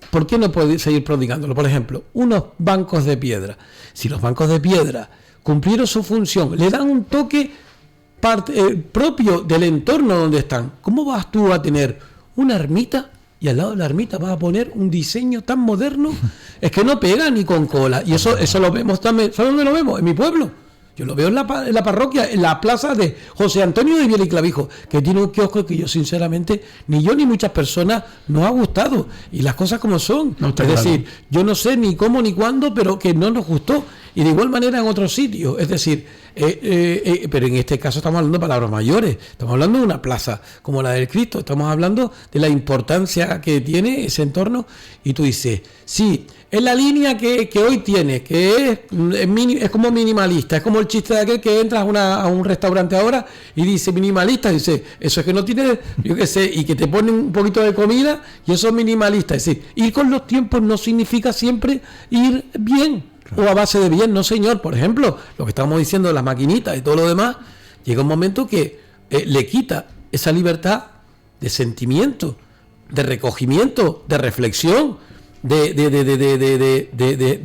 ¿por qué no puede seguir prodigándolo? Por ejemplo, unos bancos de piedra. Si los bancos de piedra cumplieron su función, le dan un toque propio del entorno donde están, ¿cómo vas tú a tener una ermita y al lado de la ermita vas a poner un diseño tan moderno? Es que no pega ni con cola. Y eso lo vemos también. ¿Sabes dónde lo vemos? En mi pueblo. Yo lo veo en la parroquia, en la plaza de José Antonio de Viera y Clavijo, que tiene un kiosco que yo sinceramente, ni yo ni muchas personas nos ha gustado. Y las cosas como son. No, es decir, yo no sé ni cómo ni cuándo, pero que no nos gustó. Y de igual manera en otros sitios. Es decir, pero en este caso estamos hablando de palabras mayores. Estamos hablando de una plaza como la del Cristo. Estamos hablando de la importancia que tiene ese entorno. Y tú dices, sí, es la línea que hoy tiene, que es como minimalista. Es como el chiste de aquel que entras a un restaurante ahora y dice minimalista. Dice, eso es que no tiene, yo qué sé, y que te ponen un poquito de comida y eso es minimalista. Es decir, ir con los tiempos no significa siempre ir bien. O a base de bien, no señor. Por ejemplo, lo que estamos diciendo de las maquinitas y todo lo demás, llega un momento que le quita esa libertad de sentimiento, de recogimiento, de reflexión, de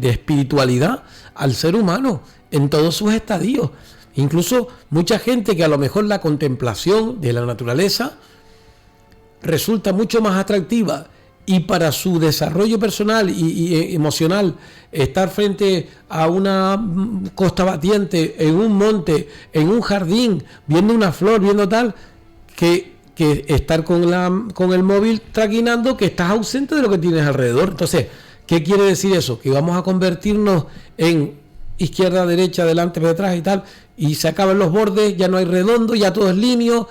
espiritualidad al ser humano en todos sus estadios. Incluso mucha gente que a lo mejor la contemplación de la naturaleza resulta mucho más atractiva, y para su desarrollo personal y emocional, estar frente a una costa batiente, en un monte, en un jardín, viendo una flor, viendo tal, que estar con el móvil traquinando, que estás ausente de lo que tienes alrededor. Entonces, ¿qué quiere decir eso? Que vamos a convertirnos en izquierda, derecha, delante, detrás y tal, y se acaban los bordes, ya no hay redondo, ya todo es líneo,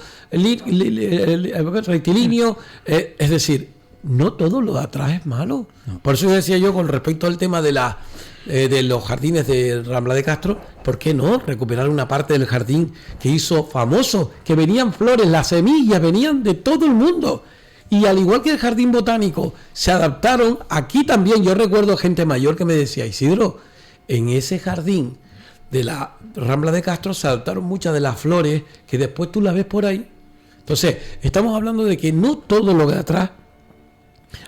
rectilíneo, es decir, no todo lo de atrás es malo. No. Por eso decía yo con respecto al tema de los jardines de Rambla de Castro, ¿por qué no recuperar una parte del jardín que hizo famoso? Que venían flores, las semillas venían de todo el mundo. Y al igual que el jardín botánico, se adaptaron. Aquí también yo recuerdo gente mayor que me decía, Isidro, en ese jardín de la Rambla de Castro se adaptaron muchas de las flores que después tú las ves por ahí. Entonces, estamos hablando de que no todo lo de atrás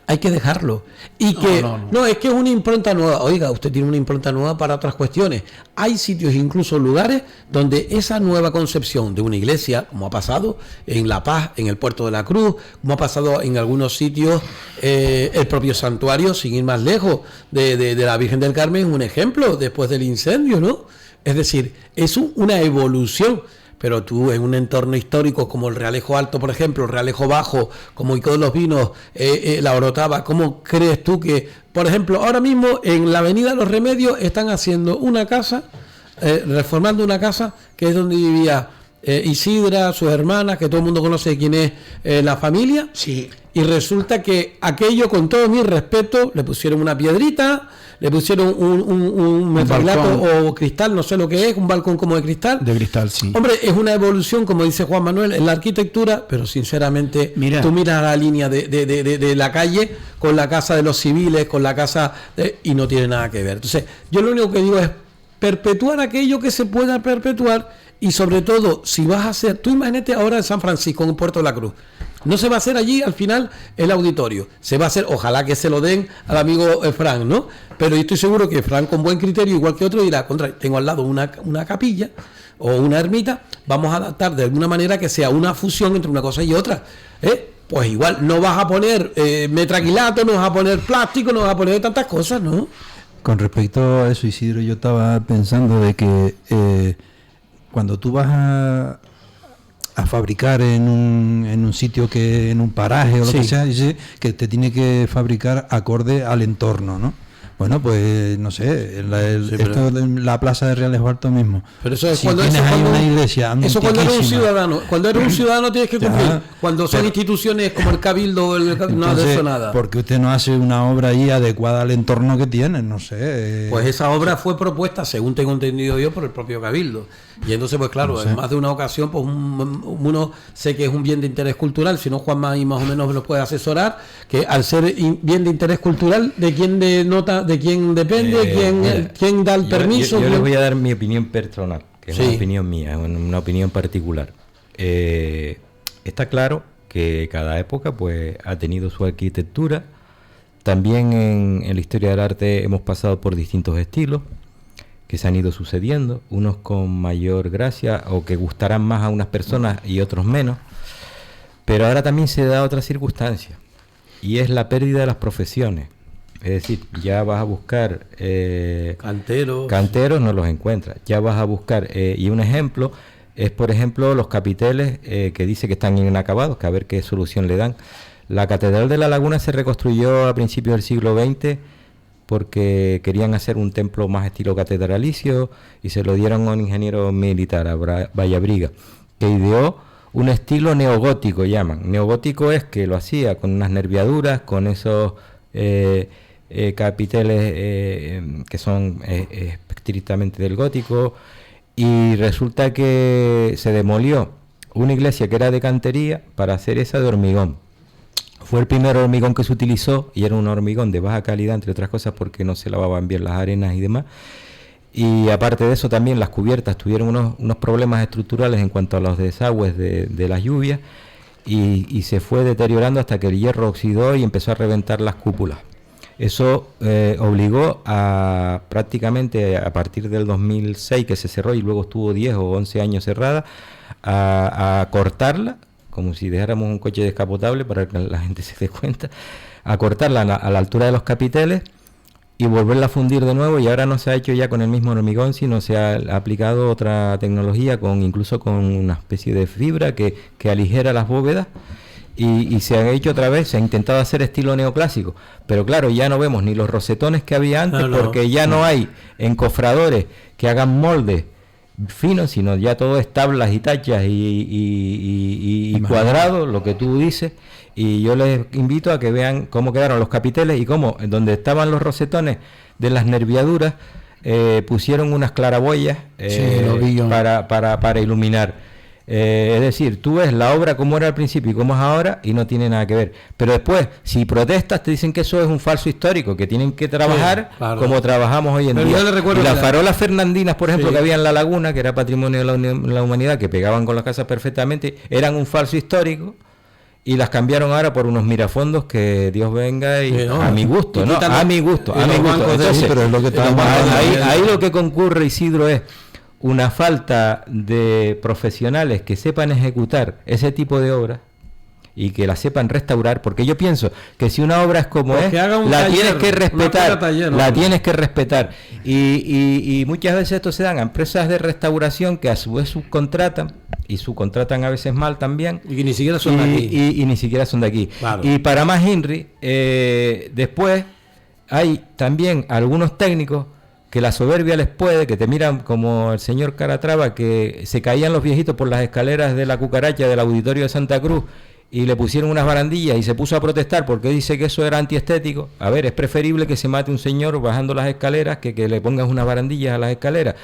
hay que dejarlo. Y que no, es que es una impronta nueva. Oiga, usted tiene una impronta nueva para otras cuestiones. Hay sitios, incluso lugares, donde esa nueva concepción de una iglesia, como ha pasado en La Paz, en el Puerto de la Cruz, como ha pasado en algunos sitios, el propio santuario, sin ir más lejos, de la Virgen del Carmen, un ejemplo, después del incendio, ¿no? Es decir, es una evolución. Pero tú en un entorno histórico como el Realejo Alto, por ejemplo, el Realejo Bajo, como Ico de los Vinos, la Orotava, ¿cómo crees tú que, por ejemplo, ahora mismo en la Avenida Los Remedios están haciendo una casa, reformando una casa que es donde vivía Isidra, sus hermanas, que todo el mundo conoce quién es la familia? Sí. Y resulta que aquello, con todo mi respeto, le pusieron una piedrita, le pusieron un metacrilato o cristal, no sé lo que es, un balcón como de cristal. De cristal, sí. Hombre, es una evolución, como dice Juan Manuel, en la arquitectura, pero sinceramente, tú miras la línea de la calle con la casa de los civiles, con la casa y no tiene nada que ver. Entonces, yo lo único que digo es perpetuar aquello que se pueda perpetuar, y sobre todo, si vas a hacer, tú imagínate ahora en San Francisco, en Puerto de la Cruz, no se va a hacer allí al final el auditorio, se va a hacer, ojalá que se lo den al amigo Fran, ¿no? Pero yo estoy seguro que Fran, con buen criterio, igual que otro, dirá, tengo al lado una capilla o una ermita, vamos a adaptar de alguna manera que sea una fusión entre una cosa y otra, pues igual no vas a poner metraquilato, no vas a poner plástico, no vas a poner tantas cosas, ¿no? Con respecto a eso, Isidro, yo estaba pensando de que cuando tú vas a fabricar en un sitio, en un paraje o lo que sea, dice que te tiene que fabricar acorde al entorno, ¿no? Bueno, pues no sé, esto de la plaza de Real Esparto mismo. Pero eso es si tienes ahí una iglesia eso cuando eres un ciudadano. Cuando eres un ciudadano tienes que cumplir. Ya, cuando son instituciones como el Cabildo, no de eso nada. ¿Por qué usted no hace una obra ahí adecuada al entorno que tiene? No sé. Pues esa obra fue propuesta, según tengo entendido yo, por el propio Cabildo. Y entonces, pues claro, no sé. En más de una ocasión, pues uno sé que es un bien de interés cultural, si no Juanma ahí más o menos nos puede asesorar, que al ser bien de interés cultural, ¿de quién denota, de quién depende, quién da el permiso? Yo les voy a dar mi opinión personal, que es una opinión mía, una opinión particular. Está claro que cada época pues ha tenido su arquitectura. También en la historia del arte hemos pasado por distintos estilos que se han ido sucediendo, unos con mayor gracia o que gustarán más a unas personas y otros menos, pero ahora también se da otra circunstancia y es la pérdida de las profesiones. Es decir, ya vas a buscar canteros, no los encuentras, ya vas a buscar, y un ejemplo es, por ejemplo, los capiteles que dice que están inacabados, que a ver qué solución le dan. La Catedral de la Laguna se reconstruyó a principios del siglo XX porque querían hacer un templo más estilo catedralicio y se lo dieron a un ingeniero militar, a Vallabriga, que ideó un estilo neogótico, llaman. Neogótico es que lo hacía con unas nerviaduras, con esos capiteles que son estrictamente del gótico, y resulta que se demolió una iglesia que era de cantería para hacer esa de hormigón. Fue el primer hormigón que se utilizó y era un hormigón de baja calidad, entre otras cosas porque no se lavaban bien las arenas y demás. Y aparte de eso también las cubiertas tuvieron unos problemas estructurales en cuanto a los desagües de las lluvias y se fue deteriorando hasta que el hierro oxidó y empezó a reventar las cúpulas. Eso obligó a prácticamente a partir del 2006 que se cerró y luego estuvo 10 o 11 años cerrada, a cortarla, como si dejáramos un coche descapotable para que la gente se dé cuenta, a cortarla a la altura de los capiteles y volverla a fundir de nuevo, y ahora no se ha hecho ya con el mismo hormigón, sino se ha aplicado otra tecnología, incluso con una especie de fibra que aligera las bóvedas, y se ha hecho otra vez, se ha intentado hacer estilo neoclásico, pero claro, ya no vemos ni los rosetones que había antes, porque ya no hay encofradores que hagan moldes finos, sino ya todo es tablas y tachas y cuadrados, lo que tú dices. Y yo les invito a que vean cómo quedaron los capiteles y cómo donde estaban los rosetones de las nerviaduras pusieron unas claraboyas para iluminar. Es decir, tú ves la obra como era al principio y como es ahora y no tiene nada que ver. Pero después, si protestas, te dicen que eso es un falso histórico, que tienen que trabajar como trabajamos hoy en día. Y las farolas fernandinas, por ejemplo, que había en la laguna, que era patrimonio de la humanidad, que pegaban con las casas perfectamente, eran un falso histórico y las cambiaron ahora por unos mirafondos que Dios venga y a mi gusto, ¿no? A mi gusto. Entonces, pero es lo que ahí lo que concurre, Isidro, es una falta de profesionales que sepan ejecutar ese tipo de obras y que la sepan restaurar, porque yo pienso que si una obra es como es, la tienes que respetar, y muchas veces esto se dan a empresas de restauración que a su vez subcontratan a veces mal también y que ni siquiera son de aquí y ni siquiera son de aquí. Y para más Henry, después hay también algunos técnicos que la soberbia les puede, que te miran como el señor Caratrava, que se caían los viejitos por las escaleras de la cucaracha del auditorio de Santa Cruz y le pusieron unas barandillas y se puso a protestar porque dice que eso era antiestético. A ver, es preferible que se mate un señor bajando las escaleras que le pongas unas barandillas a las escaleras.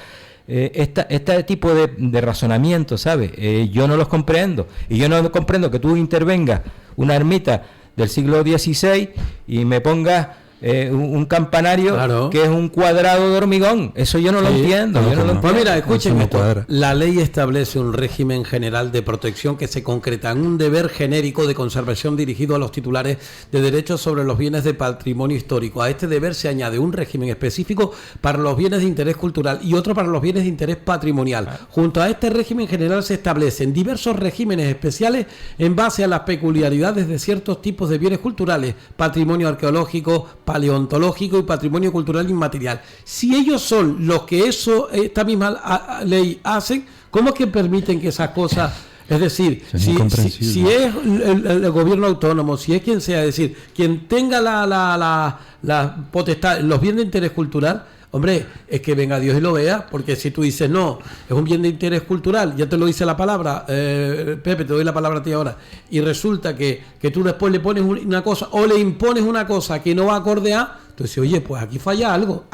Este tipo de razonamiento, ¿sabes? Yo no los comprendo. Y yo no comprendo que tú intervengas una ermita del siglo XVI y me pongas un campanario que es un cuadrado de hormigón. Eso yo no lo entiendo. Pues mira, escuchen esto. La ley establece un régimen general de protección que se concreta en un deber genérico de conservación dirigido a los titulares de derechos sobre los bienes de patrimonio histórico. A este deber se añade un régimen específico para los bienes de interés cultural y otro para los bienes de interés patrimonial. Junto a este régimen general se establecen diversos regímenes especiales en base a las peculiaridades de ciertos tipos de bienes culturales, patrimonio arqueológico, paleontológico y patrimonio cultural inmaterial. Si ellos son los que esta misma ley hacen, ¿cómo es que permiten que esas cosas Es decir, si es el gobierno autónomo, si es quien sea, es decir, quien tenga la potestad, los bienes de interés cultural, hombre, es que venga Dios y lo vea, porque si tú dices, no, es un bien de interés cultural, ya te lo dice la palabra, Pepe, te doy la palabra a ti ahora, y resulta que tú después le pones una cosa, o le impones una cosa que no va acorde a, entonces, oye, pues aquí falla algo,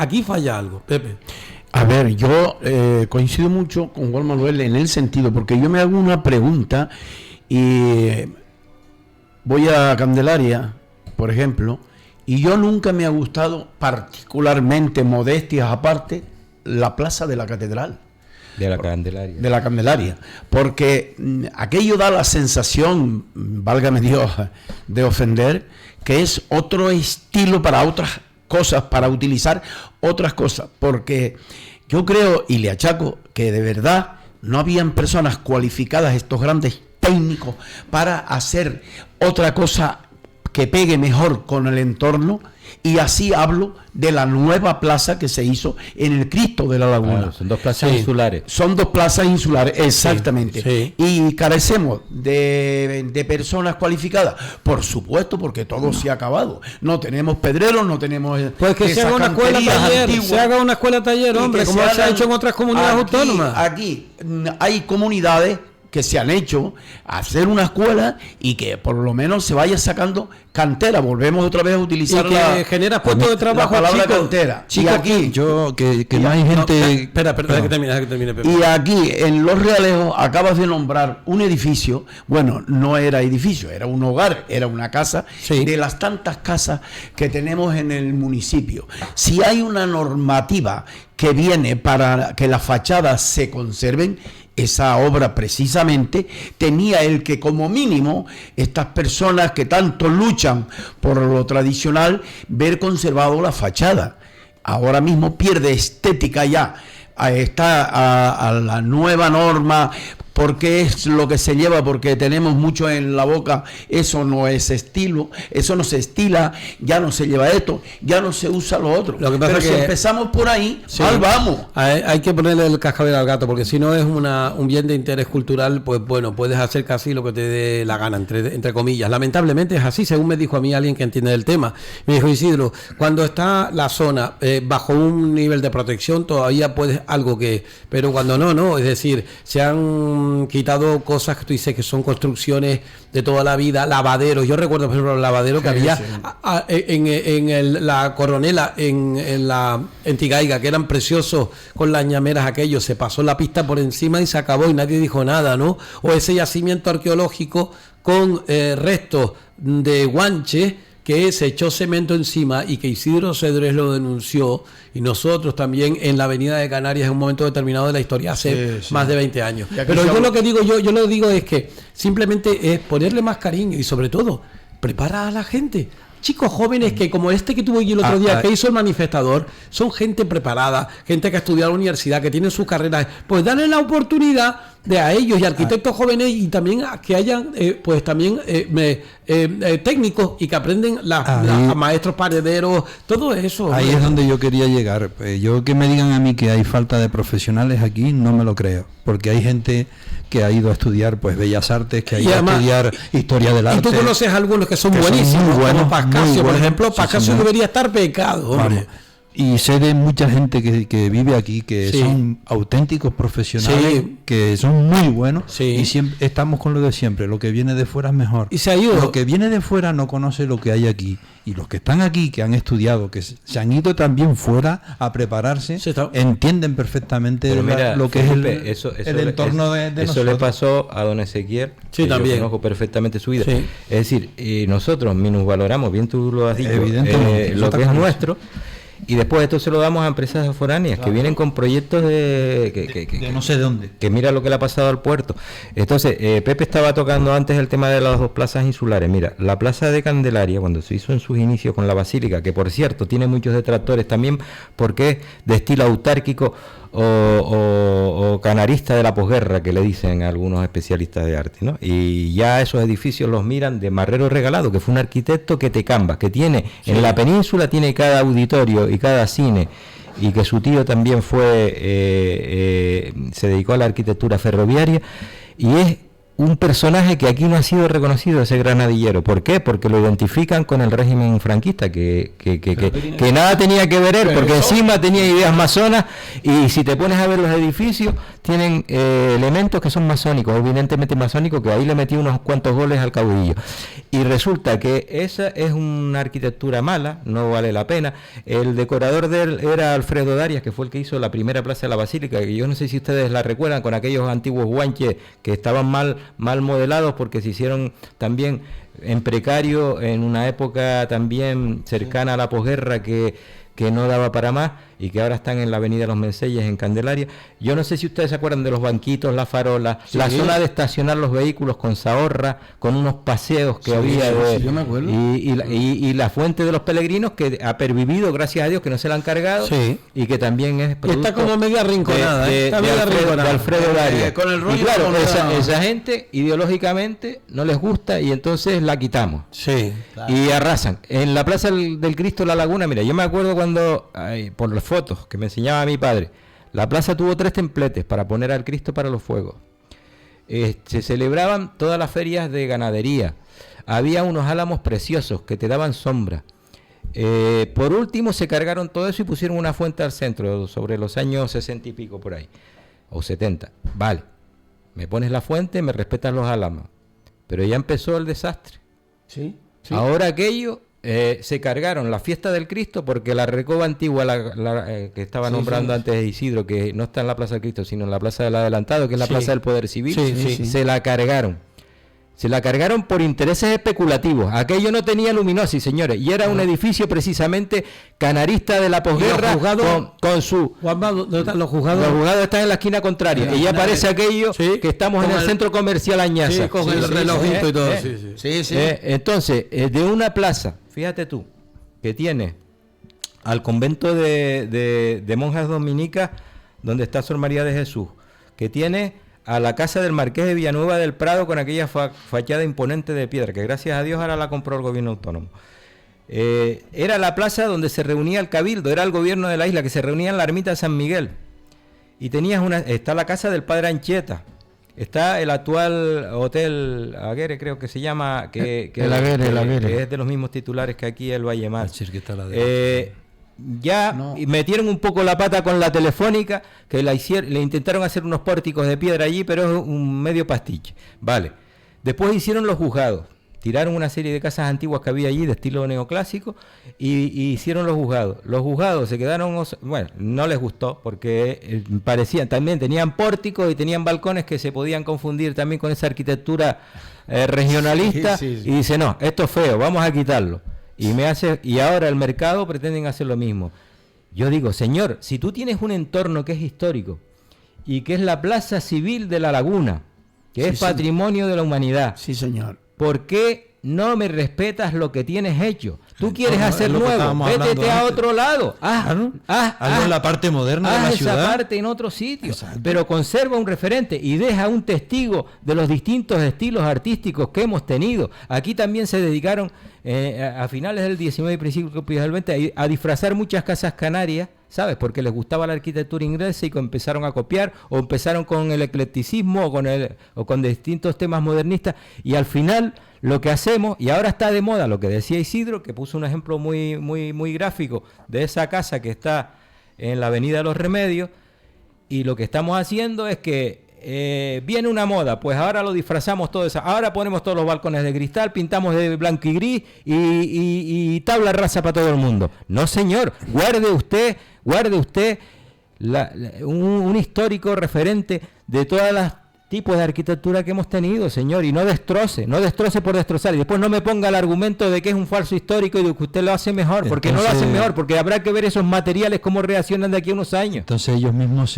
Pepe. A ver, yo coincido mucho con Juan Manuel en el sentido, porque yo me hago una pregunta y voy a Candelaria, por ejemplo, y yo nunca me ha gustado particularmente, modestias aparte, la plaza de la catedral. De la Candelaria. De la Candelaria. Porque aquello da la sensación, válgame Dios, de ofender, que es otro estilo para otras cosas, para utilizar otras cosas. Porque yo creo, y le achaco, que de verdad no habían personas cualificadas, estos grandes técnicos, para hacer otra cosa que pegue mejor con el entorno, y así hablo de la nueva plaza que se hizo en el Cristo de la Laguna. Claro, son 2 plazas insulares. Son 2 plazas insulares, exactamente. Sí. Y carecemos de personas cualificadas, por supuesto, porque todo se ha acabado. No tenemos pedreros, no tenemos... Pues que se haga una escuela taller, se haga una escuela taller, hombre, como se ha hecho en otras comunidades autónomas. Aquí hay comunidades que se han hecho hacer una escuela y que por lo menos se vaya sacando cantera. Volvemos otra vez a utilizar y que genera puestos de trabajo, la palabra cantera. Chico, y aquí que no hay gente... Espera, que termine, Pepe. Y aquí en Los Realejos acabas de nombrar un edificio. Bueno, no era edificio, era un hogar, era una casa, de las tantas casas que tenemos en el municipio. Si hay una normativa que viene para que las fachadas se conserven, esa obra precisamente tenía el que como mínimo estas personas que tanto luchan por lo tradicional, ver conservado la fachada. Ahora mismo pierde estética ya, está a la nueva norma, porque es lo que se lleva, porque tenemos mucho en la boca, eso no es estilo, eso no se estila, ya no se lleva esto, ya no se usa lo otro. Lo que pasa pero es si que empezamos por ahí, mal vamos. Hay que ponerle el cascabel al gato, porque si no es un bien de interés cultural, pues bueno, puedes hacer casi lo que te dé la gana, entre comillas. Lamentablemente es así, según me dijo a mí alguien que entiende del tema. Me dijo, Isidro, cuando está la zona bajo un nivel de protección, todavía puedes algo que... Pero cuando no, es decir, se han quitado cosas que tú dices que son construcciones de toda la vida, lavaderos. Yo recuerdo, por ejemplo, el lavadero que había en la Coronela, en Tigaiga, que eran preciosos con las ñameras aquellos. Se pasó la pista por encima y se acabó y nadie dijo nada, ¿no? O ese yacimiento arqueológico con restos de guanches que se echó cemento encima y que Isidro Cedrés lo denunció, y nosotros también en la Avenida de Canarias en un momento determinado de la historia, hace más de 20 años. Pero yo lo que digo, yo lo digo es que simplemente es ponerle más cariño y sobre todo preparar a la gente. Chicos jóvenes que como este que tuvo yo el otro día, que hizo el manifestador, son gente preparada, gente que ha estudiado en la universidad, que tienen sus carreras, pues darle la oportunidad de a ellos y arquitectos jóvenes, y también que hayan pues también técnicos y que aprenden a maestros parederos, todo eso. Ahí es donde yo quería llegar. Yo que me digan a mí que hay falta de profesionales aquí, no me lo creo, porque hay gente que ha ido a estudiar pues Bellas Artes, que ha ido a estudiar Historia del Arte. Y tú conoces a algunos que son buenísimos, muy buenos, como Pascasio, por ejemplo. Pascasio debería estar becado, hombre. Y sé de mucha gente que vive aquí, que son auténticos profesionales, que son muy buenos, y siempre estamos con lo de siempre, lo que viene de fuera es mejor. Y se ha ido. Lo que viene de fuera no conoce lo que hay aquí. Y los que están aquí, que han estudiado, que se han ido también fuera a prepararse, entienden perfectamente lo que Felipe, es el entorno de nosotros. Eso le pasó a don Ezequiel, que también. Yo conozco perfectamente su vida. Es decir, nosotros minusvaloramos, bien tú lo has dicho, lo que es nuestro. Y después esto se lo damos a empresas foráneas que vienen con proyectos de no sé de dónde. Que mira lo que le ha pasado al puerto. Entonces, Pepe estaba tocando antes el tema de las 2 plazas insulares. Mira, la plaza de Candelaria, cuando se hizo en sus inicios con la Basílica, que por cierto tiene muchos detractores también porque es de estilo autárquico o canarista de la posguerra, que le dicen algunos especialistas de arte, ¿no? Y ya esos edificios los miran de Marrero Regalado, que fue un arquitecto que te camba, que tiene en la península, tiene cada auditorio y cada cine, y que su tío también se dedicó a la arquitectura ferroviaria, y es un personaje que aquí no ha sido reconocido, ese granadillero. ¿Por qué? Porque lo identifican con el régimen franquista, que nada tenía que ver él, porque encima tenía ideas masonas, y si te pones a ver los edificios, tienen elementos que son masónicos, evidentemente masónicos, que ahí le metí unos cuantos goles al caudillo. Y resulta que esa es una arquitectura mala, no vale la pena. El decorador de él era Alfredo Darias, que fue el que hizo la primera plaza de la Basílica, que yo no sé si ustedes la recuerdan, con aquellos antiguos guanches que estaban mal modelados porque se hicieron también en precario en una época también cercana a la posguerra que no daba para más, y que ahora están en la avenida Los Menceyes en Candelaria. Yo no sé si ustedes se acuerdan de los banquitos, las farolas, la zona de estacionar los vehículos con Zahorra, con unos paseos que había yo me acuerdo. Y la fuente de los peregrinos, que ha pervivido, gracias a Dios, que no se la han cargado, y que también es producto, está como media rinconada, de Alfredo Darias. Con el rollo, y claro, esa gente ideológicamente no les gusta, y entonces la quitamos. Sí, claro. Y arrasan. En la Plaza del Cristo La Laguna, mira, yo me acuerdo cuando, por las fotos que me enseñaba mi padre, la plaza tuvo 3 templetes para poner al Cristo para los fuegos. Se celebraban todas las ferias de ganadería. Había unos álamos preciosos que te daban sombra. Por último se cargaron todo eso y pusieron una fuente al centro, sobre los años 60 y pico por ahí, o 70. Vale, me pones la fuente, me respetas los álamos. Pero ya empezó el desastre. Sí. Ahora aquello... se cargaron la fiesta del Cristo, porque la recoba antigua, que estaba nombrando antes de Isidro, que no está en la Plaza del Cristo, sino en la Plaza del Adelantado, que es la Plaza del Poder Civil, se la cargaron. Se la cargaron por intereses especulativos. Aquello no tenía luminosis, señores, y era un edificio precisamente canarista de la posguerra, con su... Juanma, ¿dónde están los juzgados? Los juzgados están en la esquina contraria, y ya aparece aquello que estamos en el centro comercial Añaza. Sí, con el relojito y todo. Entonces, de una plaza, fíjate tú, que tiene al convento de monjas dominicas, donde está Sor María de Jesús, que tiene a la casa del Marqués de Villanueva del Prado, con aquella fachada imponente de piedra, que gracias a Dios ahora la compró el gobierno autónomo. Era la plaza donde se reunía el cabildo, era el gobierno de la isla, que se reunía en la ermita de San Miguel. Y está la casa del padre Ancheta, está el actual Hotel Aguirre, creo que se llama, que es de los mismos titulares que aquí el Valle Mar. Metieron un poco la pata con la Telefónica, que le intentaron hacer unos pórticos de piedra allí, pero es un medio pastiche. Vale. Después hicieron los juzgados, tiraron una serie de casas antiguas que había allí de estilo neoclásico y hicieron los juzgados. Los juzgados se quedaron, bueno, no les gustó, porque también tenían pórticos y tenían balcones que se podían confundir también con esa arquitectura regionalista, y dice, no, esto es feo, vamos a quitarlo. Y ahora el mercado pretenden hacer lo mismo. Yo digo, señor, si tú tienes un entorno que es histórico y que es la Plaza Civil de La Laguna, que es patrimonio de la humanidad, sí, señor, ¿por qué no me respetas lo que tienes hecho? Tú quieres hacer nuevo, vétete a otro lado. Algo en la parte moderna de la ciudad. Esa parte en otro sitio. Exacto. Pero conserva un referente y deja un testigo de los distintos estilos artísticos que hemos tenido. Aquí también se dedicaron a finales del 19 y principios del 20 a disfrazar muchas casas canarias, ¿sabes? Porque les gustaba la arquitectura inglesa y empezaron a copiar, o empezaron con el eclecticismo o con distintos temas modernistas, y al final lo que hacemos, y ahora está de moda lo que decía Isidro, que puso un ejemplo muy, muy, muy gráfico de esa casa que está en la Avenida de los Remedios, y lo que estamos haciendo es que viene una moda, pues ahora lo disfrazamos todo eso, ahora ponemos todos los balcones de cristal, pintamos de blanco y gris y tabla rasa para todo el mundo. No, señor, guarde usted un histórico referente de todas las tipos de arquitectura que hemos tenido, señor, y no destroce por destrozar, y después no me ponga el argumento de que es un falso histórico y de que usted lo hace mejor, porque entonces, no lo hacen mejor, porque habrá que ver esos materiales cómo reaccionan de aquí a unos años. Entonces ellos mismos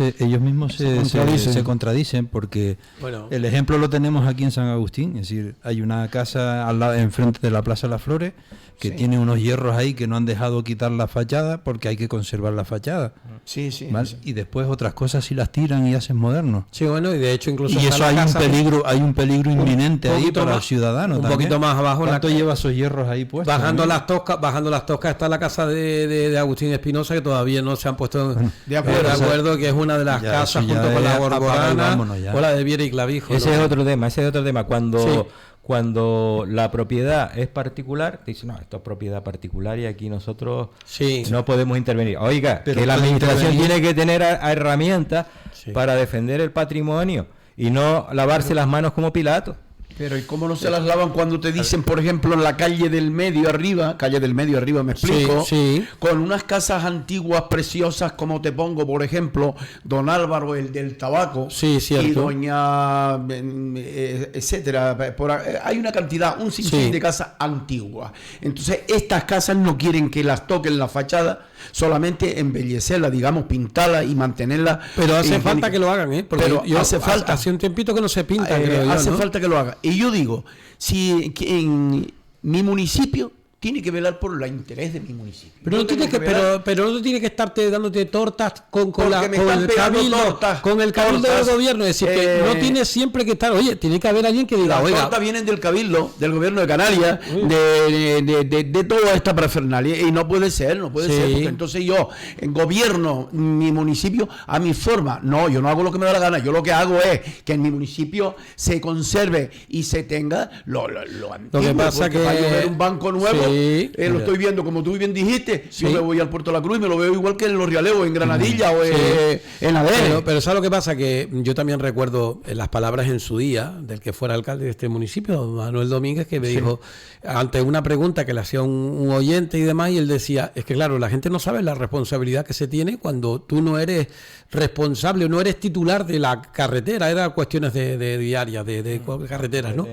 se contradicen, porque el ejemplo lo tenemos aquí en San Agustín, es decir, hay una casa al lado, enfrente de la Plaza de las Flores, que tiene unos hierros ahí que no han dejado quitar la fachada porque hay que conservar la fachada. Sí. ¿Vale? Y después otras cosas sí las tiran y hacen modernos. Sí, bueno, y de hecho incluso y eso hay un peligro inminente ahí para el ciudadano. Un poquito más abajo. ¿Cuánto lleva esos hierros ahí puestos? Bajando las toscas está la casa de Agustín Espinosa, que todavía no se han puesto de acuerdo, que es una de las casas junto con la Borborana o la de Viera y Clavijo. Ese es otro tema. Cuando la propiedad es particular, te dicen, no, esto es propiedad particular y aquí nosotros no podemos intervenir. Oiga, pero que la administración tiene que tener herramientas para defender el patrimonio y no lavarse las manos como Pilato. Pero ¿y cómo no se las lavan cuando te dicen, por ejemplo, en la calle del medio arriba, me explico, con unas casas antiguas preciosas, como te pongo, por ejemplo, don Álvaro, el del tabaco, y doña, etcétera, hay una cantidad, un sinfín de casas antiguas. Entonces, estas casas no quieren que las toquen la fachada, solamente embellecerla, digamos, pintarla y mantenerla. Pero hace falta que lo hagan, porque hace falta. Hace un tiempito que no se pinta. Hace falta que lo hagan. Y yo digo, si en mi municipio tiene que velar por el interés de mi municipio. Pero no tiene que estarte dándote tortas con el cabildo del gobierno. Es decir, que no tiene siempre que estar. Oye, tiene que haber alguien que diga, las tortas vienen del cabildo, del gobierno de Canarias, de toda esta parafernalia, y no puede ser, porque entonces yo gobierno mi municipio a mi forma. No, yo no hago lo que me da la gana. Yo lo que hago es que en mi municipio se conserve y se tenga lo antiguo. Lo que pasa que para yo ver un banco nuevo, lo estoy viendo, como tú bien dijiste, yo me voy al Puerto de la Cruz y me lo veo igual que en Los Reales o en Granadilla o en ADN. Pero ¿sabes lo que pasa? Que yo también recuerdo las palabras en su día del que fuera alcalde de este municipio, Manuel Domínguez, que me dijo, ante una pregunta que le hacía un oyente y demás, y él decía, es que claro, la gente no sabe la responsabilidad que se tiene cuando tú no eres responsable o no eres titular de la carretera, eran cuestiones de diarias, de carreteras, ¿no?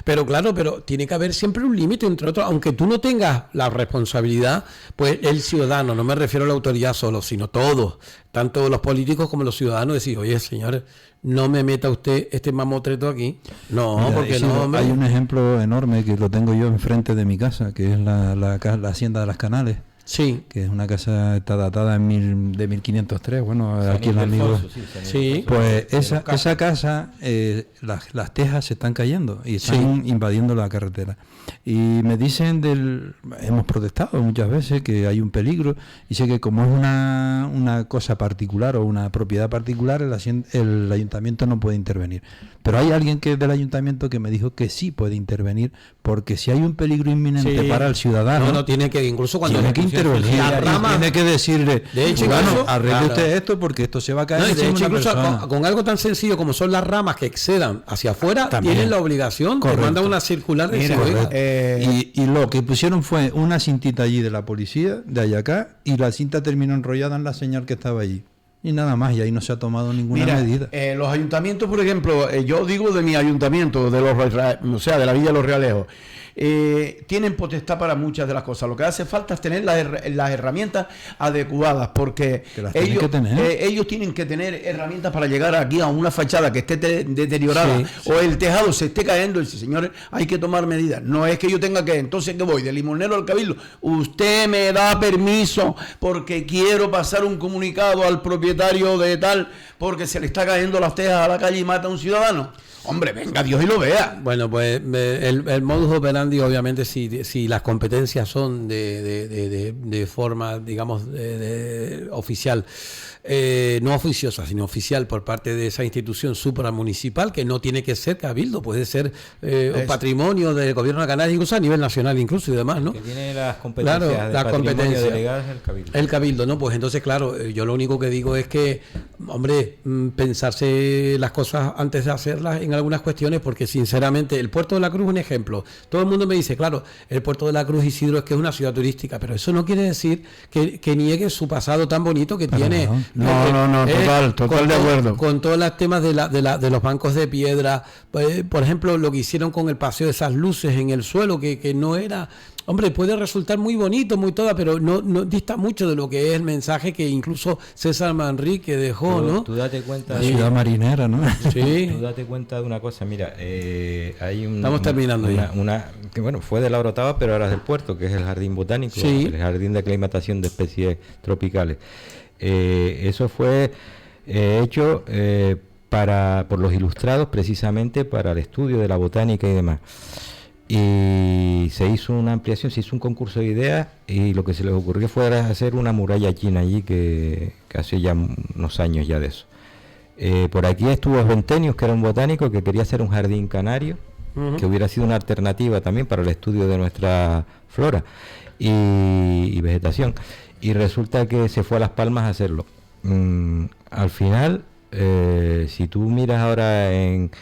Pero claro, tiene que haber siempre un límite, entre otros, aunque tú no tengas la responsabilidad, pues el ciudadano, no me refiero a la autoridad solo, sino todos, tanto los políticos como los ciudadanos, decir, oye, señores, no me meta usted este mamotreto aquí. No, mira, porque no, hombre. Hay un ejemplo enorme que lo tengo yo enfrente de mi casa, que es la Hacienda de las Canales. Sí. Que es una casa, está datada de 1503. Bueno, aquí el amigo. Pues esa casa, las tejas se están cayendo y están invadiendo la carretera. Y me dicen hemos protestado muchas veces que hay un peligro, y sé que como es una cosa particular o una propiedad particular, el ayuntamiento no puede intervenir. Pero hay alguien que es del ayuntamiento que me dijo que sí puede intervenir, porque si hay un peligro inminente para el ciudadano, no tiene que, incluso cuando tiene que intervenir, tiene que decirle, de hecho, bueno, arregle usted esto porque esto se va a caer. De hecho, incluso con algo tan sencillo como son las ramas que excedan hacia afuera, tienen la obligación de mandar una circular de y lo que pusieron fue una cintita allí de la policía de allá acá, y la cinta terminó enrollada en la señal que estaba allí. Y nada más, y ahí no se ha tomado ninguna medida. Los ayuntamientos, por ejemplo, yo digo de mi ayuntamiento, de la Villa de Los Realejos, tienen potestad para muchas de las cosas. Lo que hace falta es tener las herramientas adecuadas, porque ellos tienen que tener herramientas para llegar aquí a una fachada que esté deteriorada, o el tejado se esté cayendo, y dice, señores, hay que tomar medidas. No es que yo tenga que, entonces que voy de limonero al cabildo, usted me da permiso porque quiero pasar un comunicado al propietario de tal porque se le está cayendo las tejas a la calle y mata a un ciudadano. Hombre, venga Dios y lo vea. Bueno, pues el modus operandi, obviamente, si las competencias son de forma, digamos, oficial, no oficiosa, sino oficial por parte de esa institución supramunicipal, que no tiene que ser cabildo, puede ser patrimonio del gobierno de Canarias, incluso a nivel nacional, incluso y demás, ¿no? Que tiene las competencias, claro, las competencias delegadas el cabildo. El cabildo, ¿no? Pues entonces, claro, yo lo único que digo es que, hombre, pensarse las cosas antes de hacerlas en algunas cuestiones, porque sinceramente el Puerto de la Cruz es un ejemplo. Todo el mundo me dice, claro, el Puerto de la Cruz, Isidro, es que es una ciudad turística, pero eso no quiere decir que niegue su pasado tan bonito que tiene. No, total de acuerdo. Con todos los temas de los bancos de piedra, por ejemplo, lo que hicieron con el paseo de esas luces en el suelo, que no era... Hombre, puede resultar muy bonito, muy toda, pero no dista mucho de lo que es el mensaje que incluso César Manrique dejó, pero ¿no? Tú date cuenta... La ciudad marinera, ¿no? Sí. Tú date cuenta de una cosa, mira, hay Estamos terminando que bueno, fue de la Orotava, pero ahora es del puerto, que es el Jardín Botánico, el Jardín de Aclimatación de Especies Tropicales. Eso fue hecho por los ilustrados, precisamente para el estudio de la botánica y demás. Y se hizo una ampliación, se hizo un concurso de ideas, y lo que se les ocurrió fue hacer una muralla china allí, que hace ya unos años ya de eso. Por aquí estuvo Sventenius, que era un botánico que quería hacer un jardín canario, que hubiera sido una alternativa también para el estudio de nuestra flora y vegetación. Y resulta que se fue a Las Palmas a hacerlo. Al final, si tú miras ahora en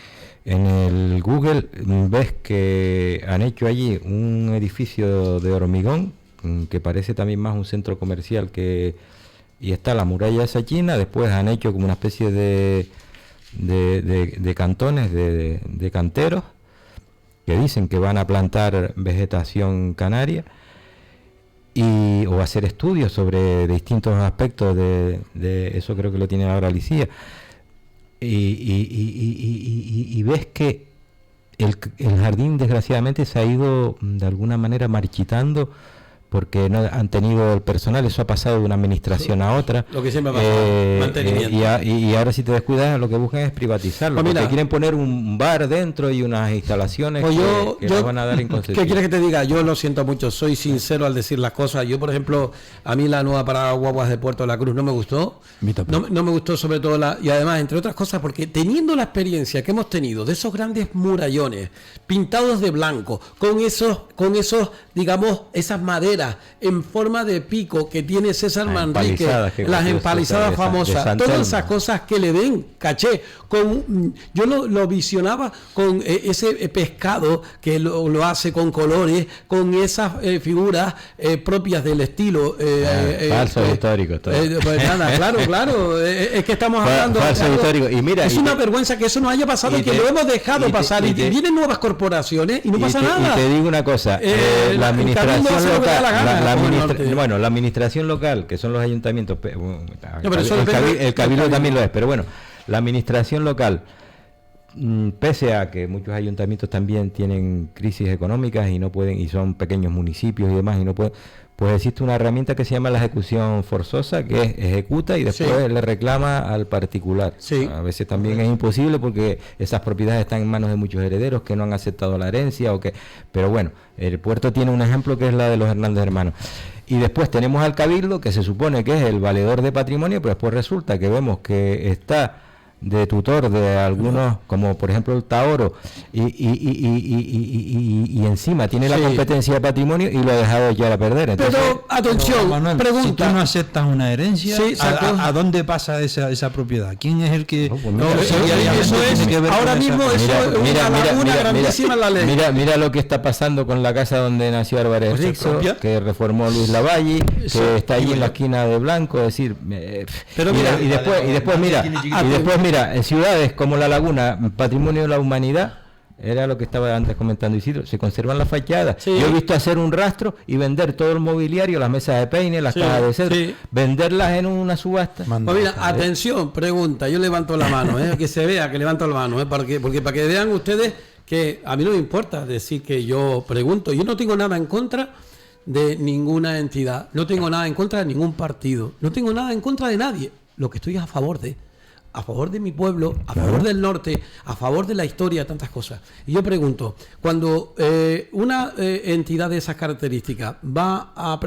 el Google, ves que han hecho allí un edificio de hormigón, que parece también más un centro comercial y está la muralla esa china. Después han hecho como una especie de cantones, de canteros, que dicen que van a plantar vegetación canaria o hacer estudios sobre distintos aspectos de eso. Creo que lo tiene ahora Alicia. Y ves que el jardín desgraciadamente se ha ido de alguna manera marchitando, porque no han tenido el personal. Eso ha pasado de una administración a otra, lo que siempre ha pasado, mantenimiento. Y ahora, si te descuidas, lo que buscan es privatizarlo, porque quieren poner un bar dentro y unas instalaciones que nos van a dar en concesión. ¿Qué quieres que te diga? Yo lo siento mucho, soy sincero al decir las cosas. Yo, por ejemplo, a mí la nueva parada guaguas de Puerto de la Cruz no me gustó. No me gustó, sobre todo y además, entre otras cosas, porque teniendo la experiencia que hemos tenido de esos grandes murallones pintados de blanco, con esos, digamos, esas maderas en forma de pico que tiene César Manrique, las empalizadas famosas, todas esas cosas que le den caché. Yo lo visionaba con ese pescado que lo hace con colores, con esas figuras propias del estilo falso histórico. Pues nada, claro, es que estamos hablando falso histórico. Y mira, es una vergüenza que eso no haya pasado, que lo hemos dejado pasar, y vienen nuevas corporaciones y no pasa nada. Y te digo una cosa, la administración local, la administración local, que son los ayuntamientos, el cabildo también lo es, pero bueno, la administración local, pese a que muchos ayuntamientos también tienen crisis económicas y no pueden, y son pequeños municipios y demás, y no pueden, pues existe una herramienta que se llama la ejecución forzosa, que ejecuta y después le reclama al particular. A veces también es imposible, porque esas propiedades están en manos de muchos herederos que no han aceptado la herencia, pero bueno, el puerto tiene un ejemplo, que es la de los Hernández Hermanos. Y después tenemos al cabildo, que se supone que es el valedor de patrimonio, pero después resulta que vemos que está de tutor de algunos, como por ejemplo el Taoro, y encima tiene la competencia de patrimonio, y lo ha dejado ya a perder. Entonces, pero atención, Manuel, pregunta: si tú no aceptas una herencia, ¿a dónde pasa esa propiedad? ¿Quién es el que...? Ahora mismo eso es una laguna grandísima en la ley. Mira lo que está pasando con la casa donde nació Álvarez Rixo, que reformó Luis Lavalle, que está allí en la esquina de Blanco, es decir, pero mira, y después mira, en ciudades como La Laguna, patrimonio de la humanidad, era lo que estaba antes comentando Isidro, se conservan las fachadas. Yo he visto hacer un rastro y vender todo el mobiliario, las mesas de peine, las cajas de cedro, venderlas en una subasta. Pues mira, atención, pregunta, yo levanto la mano, que se vea que levanto la mano, porque para que vean ustedes que a mí no me importa decir que yo pregunto. Yo no tengo nada en contra de ninguna entidad, no tengo nada en contra de ningún partido, no tengo nada en contra de nadie. Lo que estoy es a favor de mi pueblo, a favor del norte, a favor de la historia, tantas cosas. Y yo pregunto, cuando una entidad de esas características va a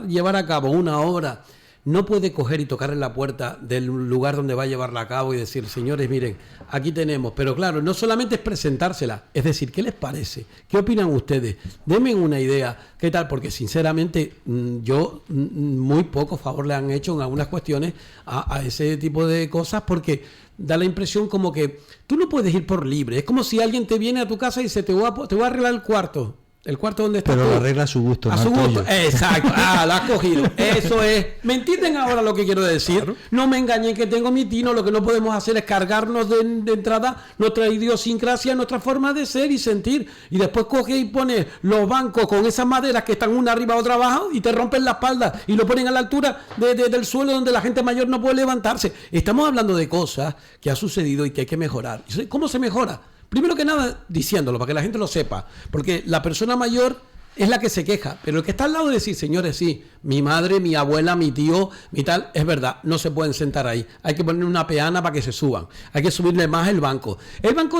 llevar a cabo una obra, no puede coger y tocar en la puerta del lugar donde va a llevarla a cabo y decir: señores, miren, aquí tenemos. Pero claro, no solamente es presentársela, es decir, ¿qué les parece? ¿Qué opinan ustedes? Denme una idea, ¿qué tal? Porque sinceramente yo muy poco favor le han hecho en algunas cuestiones a ese tipo de cosas, porque da la impresión como que tú no puedes ir por libre. Es como si alguien te viene a tu casa y dice: te voy a arreglar el cuarto. El cuarto donde está. Pero lo arregla a su gusto. A su gusto. Exacto. Lo has cogido. Eso es. ¿Me entienden ahora lo que quiero decir? Claro. No me engañen que tengo mi tino. Lo que no podemos hacer es cargarnos de entrada nuestra idiosincrasia, nuestra forma de ser y sentir. Y después coge y pone los bancos con esas maderas que están una arriba otra abajo y te rompen la espalda y lo ponen a la altura del suelo, donde la gente mayor no puede levantarse. Estamos hablando de cosas que ha sucedido y que hay que mejorar. ¿Cómo se mejora? Primero que nada, diciéndolo, para que la gente lo sepa, porque la persona mayor es la que se queja, pero el que está al lado de decir, señores, sí, mi madre, mi abuela, mi tío, mi tal, es verdad, no se pueden sentar ahí, hay que poner una peana para que se suban, hay que subirle más el banco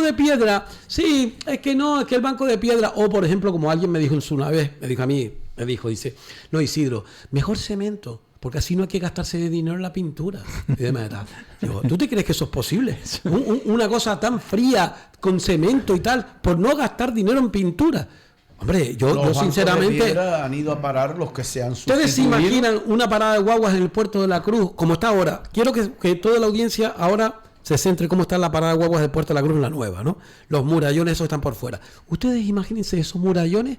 de piedra, sí, es que el banco de piedra, o por ejemplo, como alguien me dijo una vez, dice, no, Isidro, mejor cemento, porque así no hay que gastarse de dinero en la pintura. Y demás, digo, ¿tú te crees que eso es posible? Una cosa tan fría, con cemento y tal, por no gastar dinero en pintura. Hombre, yo sinceramente... han ido a parar los que se han sustituido. ¿Ustedes se imaginan una parada de guaguas en el puerto de la Cruz, como está ahora? Quiero que toda la audiencia ahora se centre cómo está la parada de guaguas del puerto de la Cruz en la nueva, ¿no? Los murallones esos están por fuera. Ustedes imagínense esos murallones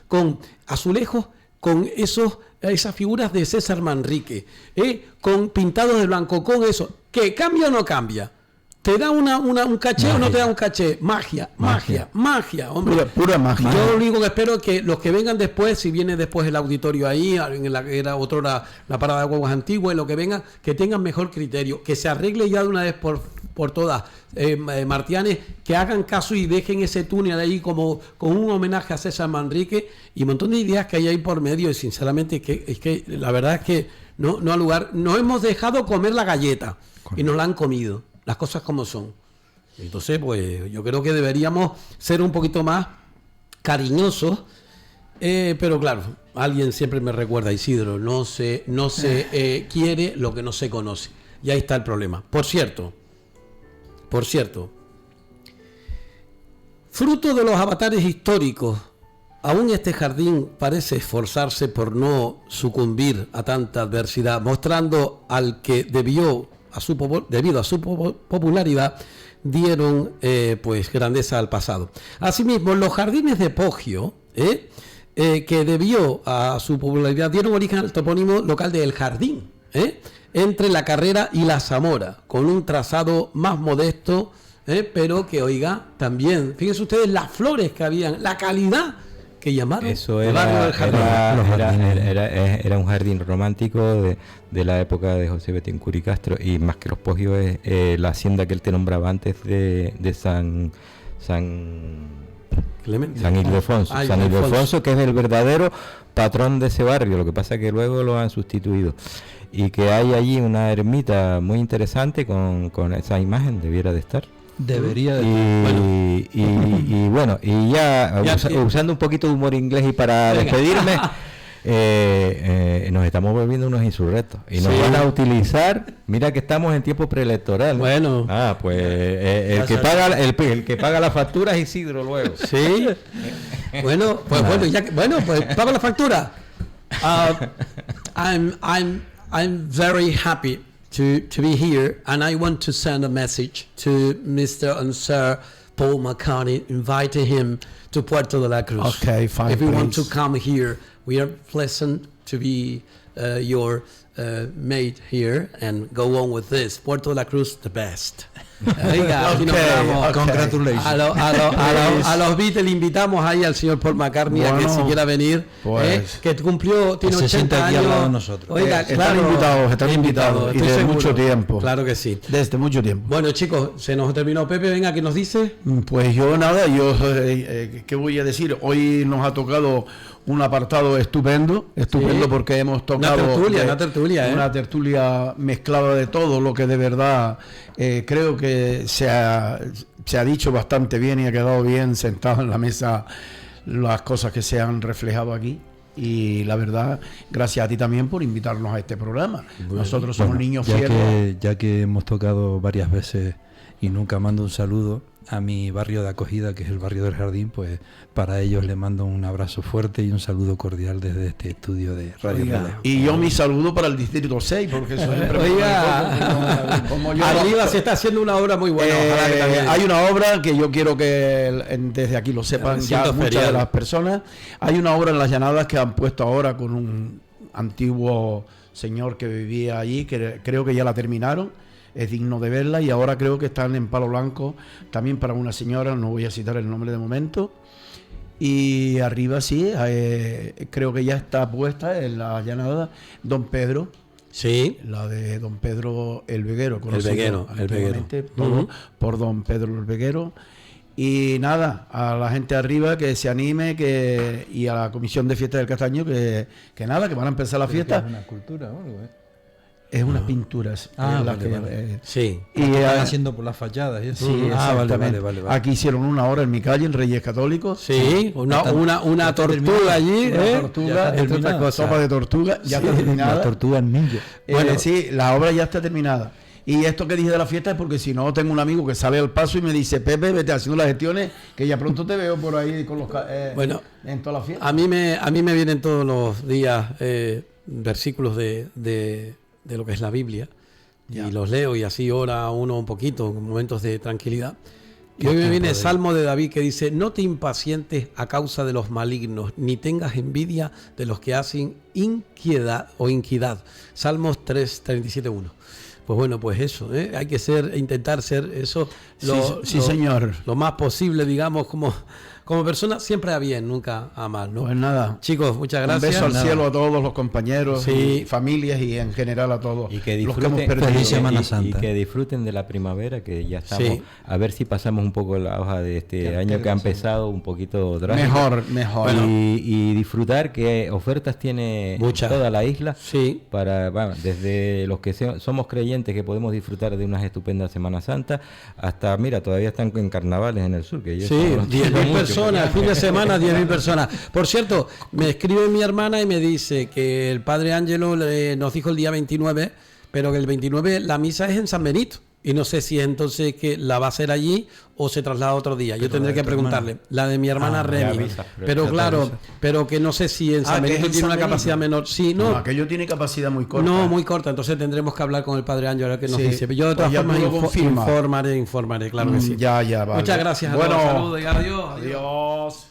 con azulejos, con esas figuras de César Manrique, con pintados de blanco, con eso. ¿Qué cambia o no cambia? ¿Te da un caché magia. O no te da un caché? Magia, hombre. Pura magia. Yo lo único que espero es que los que vengan después, si viene después el auditorio ahí, en la que era otra la parada de guaguas antigua, y lo que vengan, que tengan mejor criterio, que se arregle ya de una vez por todas, Martianes, que hagan caso y dejen ese túnel ahí como con un homenaje a César Manrique y un montón de ideas que hay ahí por medio, y sinceramente es que la verdad es que no ha lugar. Nos hemos dejado comer la galleta y nos la han comido. Las cosas como son. Entonces, pues yo creo que deberíamos ser un poquito más cariñosos, pero claro, alguien siempre me recuerda, Isidro, no se quiere lo que no se conoce. Y ahí está el problema. Por cierto, fruto de los avatares históricos, aún este jardín parece esforzarse por no sucumbir a tanta adversidad, mostrando al que debido a su popularidad dieron pues grandeza al pasado. Asimismo, los jardines de Poggio, que debió a su popularidad dieron origen al topónimo local de El Jardín, entre la Carrera y la Zamora, con un trazado más modesto, pero que, oiga, también, fíjense ustedes las flores que habían, la calidad que llamaron. Eso era un jardín romántico de la época de José Betancur y Castro, y más que los Poggios es la hacienda que él te nombraba antes de San Ildefonso. San Ildefonso, que es el verdadero patrón de ese barrio, lo que pasa es que luego lo han sustituido. Y que hay allí una ermita muy interesante con esa imagen, debiera de estar. Debería de y ya usando un poquito de humor inglés y para despedirme, nos estamos volviendo unos insurrectos y nos van a utilizar. Mira que estamos en tiempo preelectoral, ¿no? Bueno, pues el que paga la factura es Isidro luego. Sí. Bueno, pues paga la factura. I'm very happy to be here, and I want to send a message to Mr. and Sir Paul McCartney, inviting him to Puerto de la Cruz. Okay, fine. If you want to come here, we are pleasant to be your mate here and go on with this. Puerto de la Cruz, the best. Oiga, aquí nos vamos. Congratulations. A los Beatles invitamos ahí al señor Paul McCartney a que si quiera venir, que tiene 80 años. Al lado de nosotros. Oiga, están invitados y desde mucho tiempo. Claro que sí. Desde mucho tiempo. Bueno, chicos, se nos terminó. Pepe, venga, ¿qué nos dice? Pues ¿qué voy a decir? Hoy nos ha tocado un apartado estupendo porque hemos tocado una tertulia mezclada de todo lo que de verdad creo que se ha dicho bastante bien y ha quedado bien sentado en la mesa las cosas que se han reflejado aquí. Y la verdad, gracias a ti también por invitarnos a este programa. Nosotros somos niños fieles. Ya que hemos tocado varias veces y nunca mando un saludo a mi barrio de acogida, que es el barrio del Jardín, pues para ellos le mando un abrazo fuerte y un saludo cordial desde este estudio de Radio Reloj. Y yo mi saludo para el Distrito 6, porque eso siempre arriba se está haciendo una obra muy buena. Hay una obra que yo quiero que desde aquí lo sepan ya muchas de las personas. Hay una obra en las Llanadas que han puesto ahora con un antiguo señor que vivía allí, que creo que ya la terminaron. Es digno de verla, y ahora creo que están en Palo Blanco también para una señora, no voy a citar el nombre de momento. Y arriba sí, creo que ya está puesta en la llanada Don Pedro. Sí. La de Don Pedro el Veguero, el Veguero. Por Don Pedro el Veguero. Y nada, a la gente arriba que se anime, y a la Comisión de Fiesta del Castaño que nada, que van a empezar la fiesta. ¿Es una escultura o algo? Es unas pinturas. Sí. Y están haciendo por las fachadas. ¿Sí? Sí, vale. Aquí hicieron una hora en mi calle, en Reyes Católicos. Sí, una tortuga allí. Una tortuga, entre otras cosas. Sopa de tortuga, ya está terminada. La tortuga ninja. Bueno, sí, la obra ya está terminada. Y esto que dije de la fiesta es porque si no tengo un amigo que sale al paso y me dice, Pepe, vete haciendo las gestiones, que ya pronto te veo por ahí con los bueno, en toda la fiesta. A mí me vienen todos los días versículos de lo que es la Biblia, y los leo y así ora uno un poquito en momentos de tranquilidad. Y hoy me viene el Salmo de David que dice: no te impacientes a causa de los malignos, ni tengas envidia de los que hacen iniquidad. Salmos 3:37-1. Pues bueno, pues eso, hay que intentar ser eso, señor, lo más posible, digamos, como persona, siempre a bien, nunca a mal, ¿no? Pues nada, chicos, muchas gracias. Un beso al cielo a todos los compañeros y familias y en general a todos y que los que hemos perdido. Feliz Semana Santa. Y que disfruten de la primavera, que ya estamos, a ver si pasamos un poco la hoja de este año que ha empezado un poquito drástico. Mejor. Y disfrutar que ofertas tiene muchas toda la isla, para desde los que somos creyentes que podemos disfrutar de unas estupendas Semana Santa, hasta, mira, todavía están en carnavales en el sur, que 10.000 personas, el fin de semana 10.000 personas. Por cierto, me escribe mi hermana y me dice que el padre Ángelo nos dijo el día 29, pero que el 29 la misa es en San Benito. Y no sé si entonces que la va a hacer allí o se traslada otro día. Yo tendré que preguntarle. La de mi hermana Remy. Pero claro, pero que no sé si en San Benito tiene una capacidad menor. Sí, no. Aquello tiene capacidad muy corta. No, muy corta. Entonces tendremos que hablar con el padre Ángel a ver qué nos dice. Yo de todas formas informaré, claro que sí. Ya, vale. Muchas gracias. Bueno, saludos y adiós. Adiós.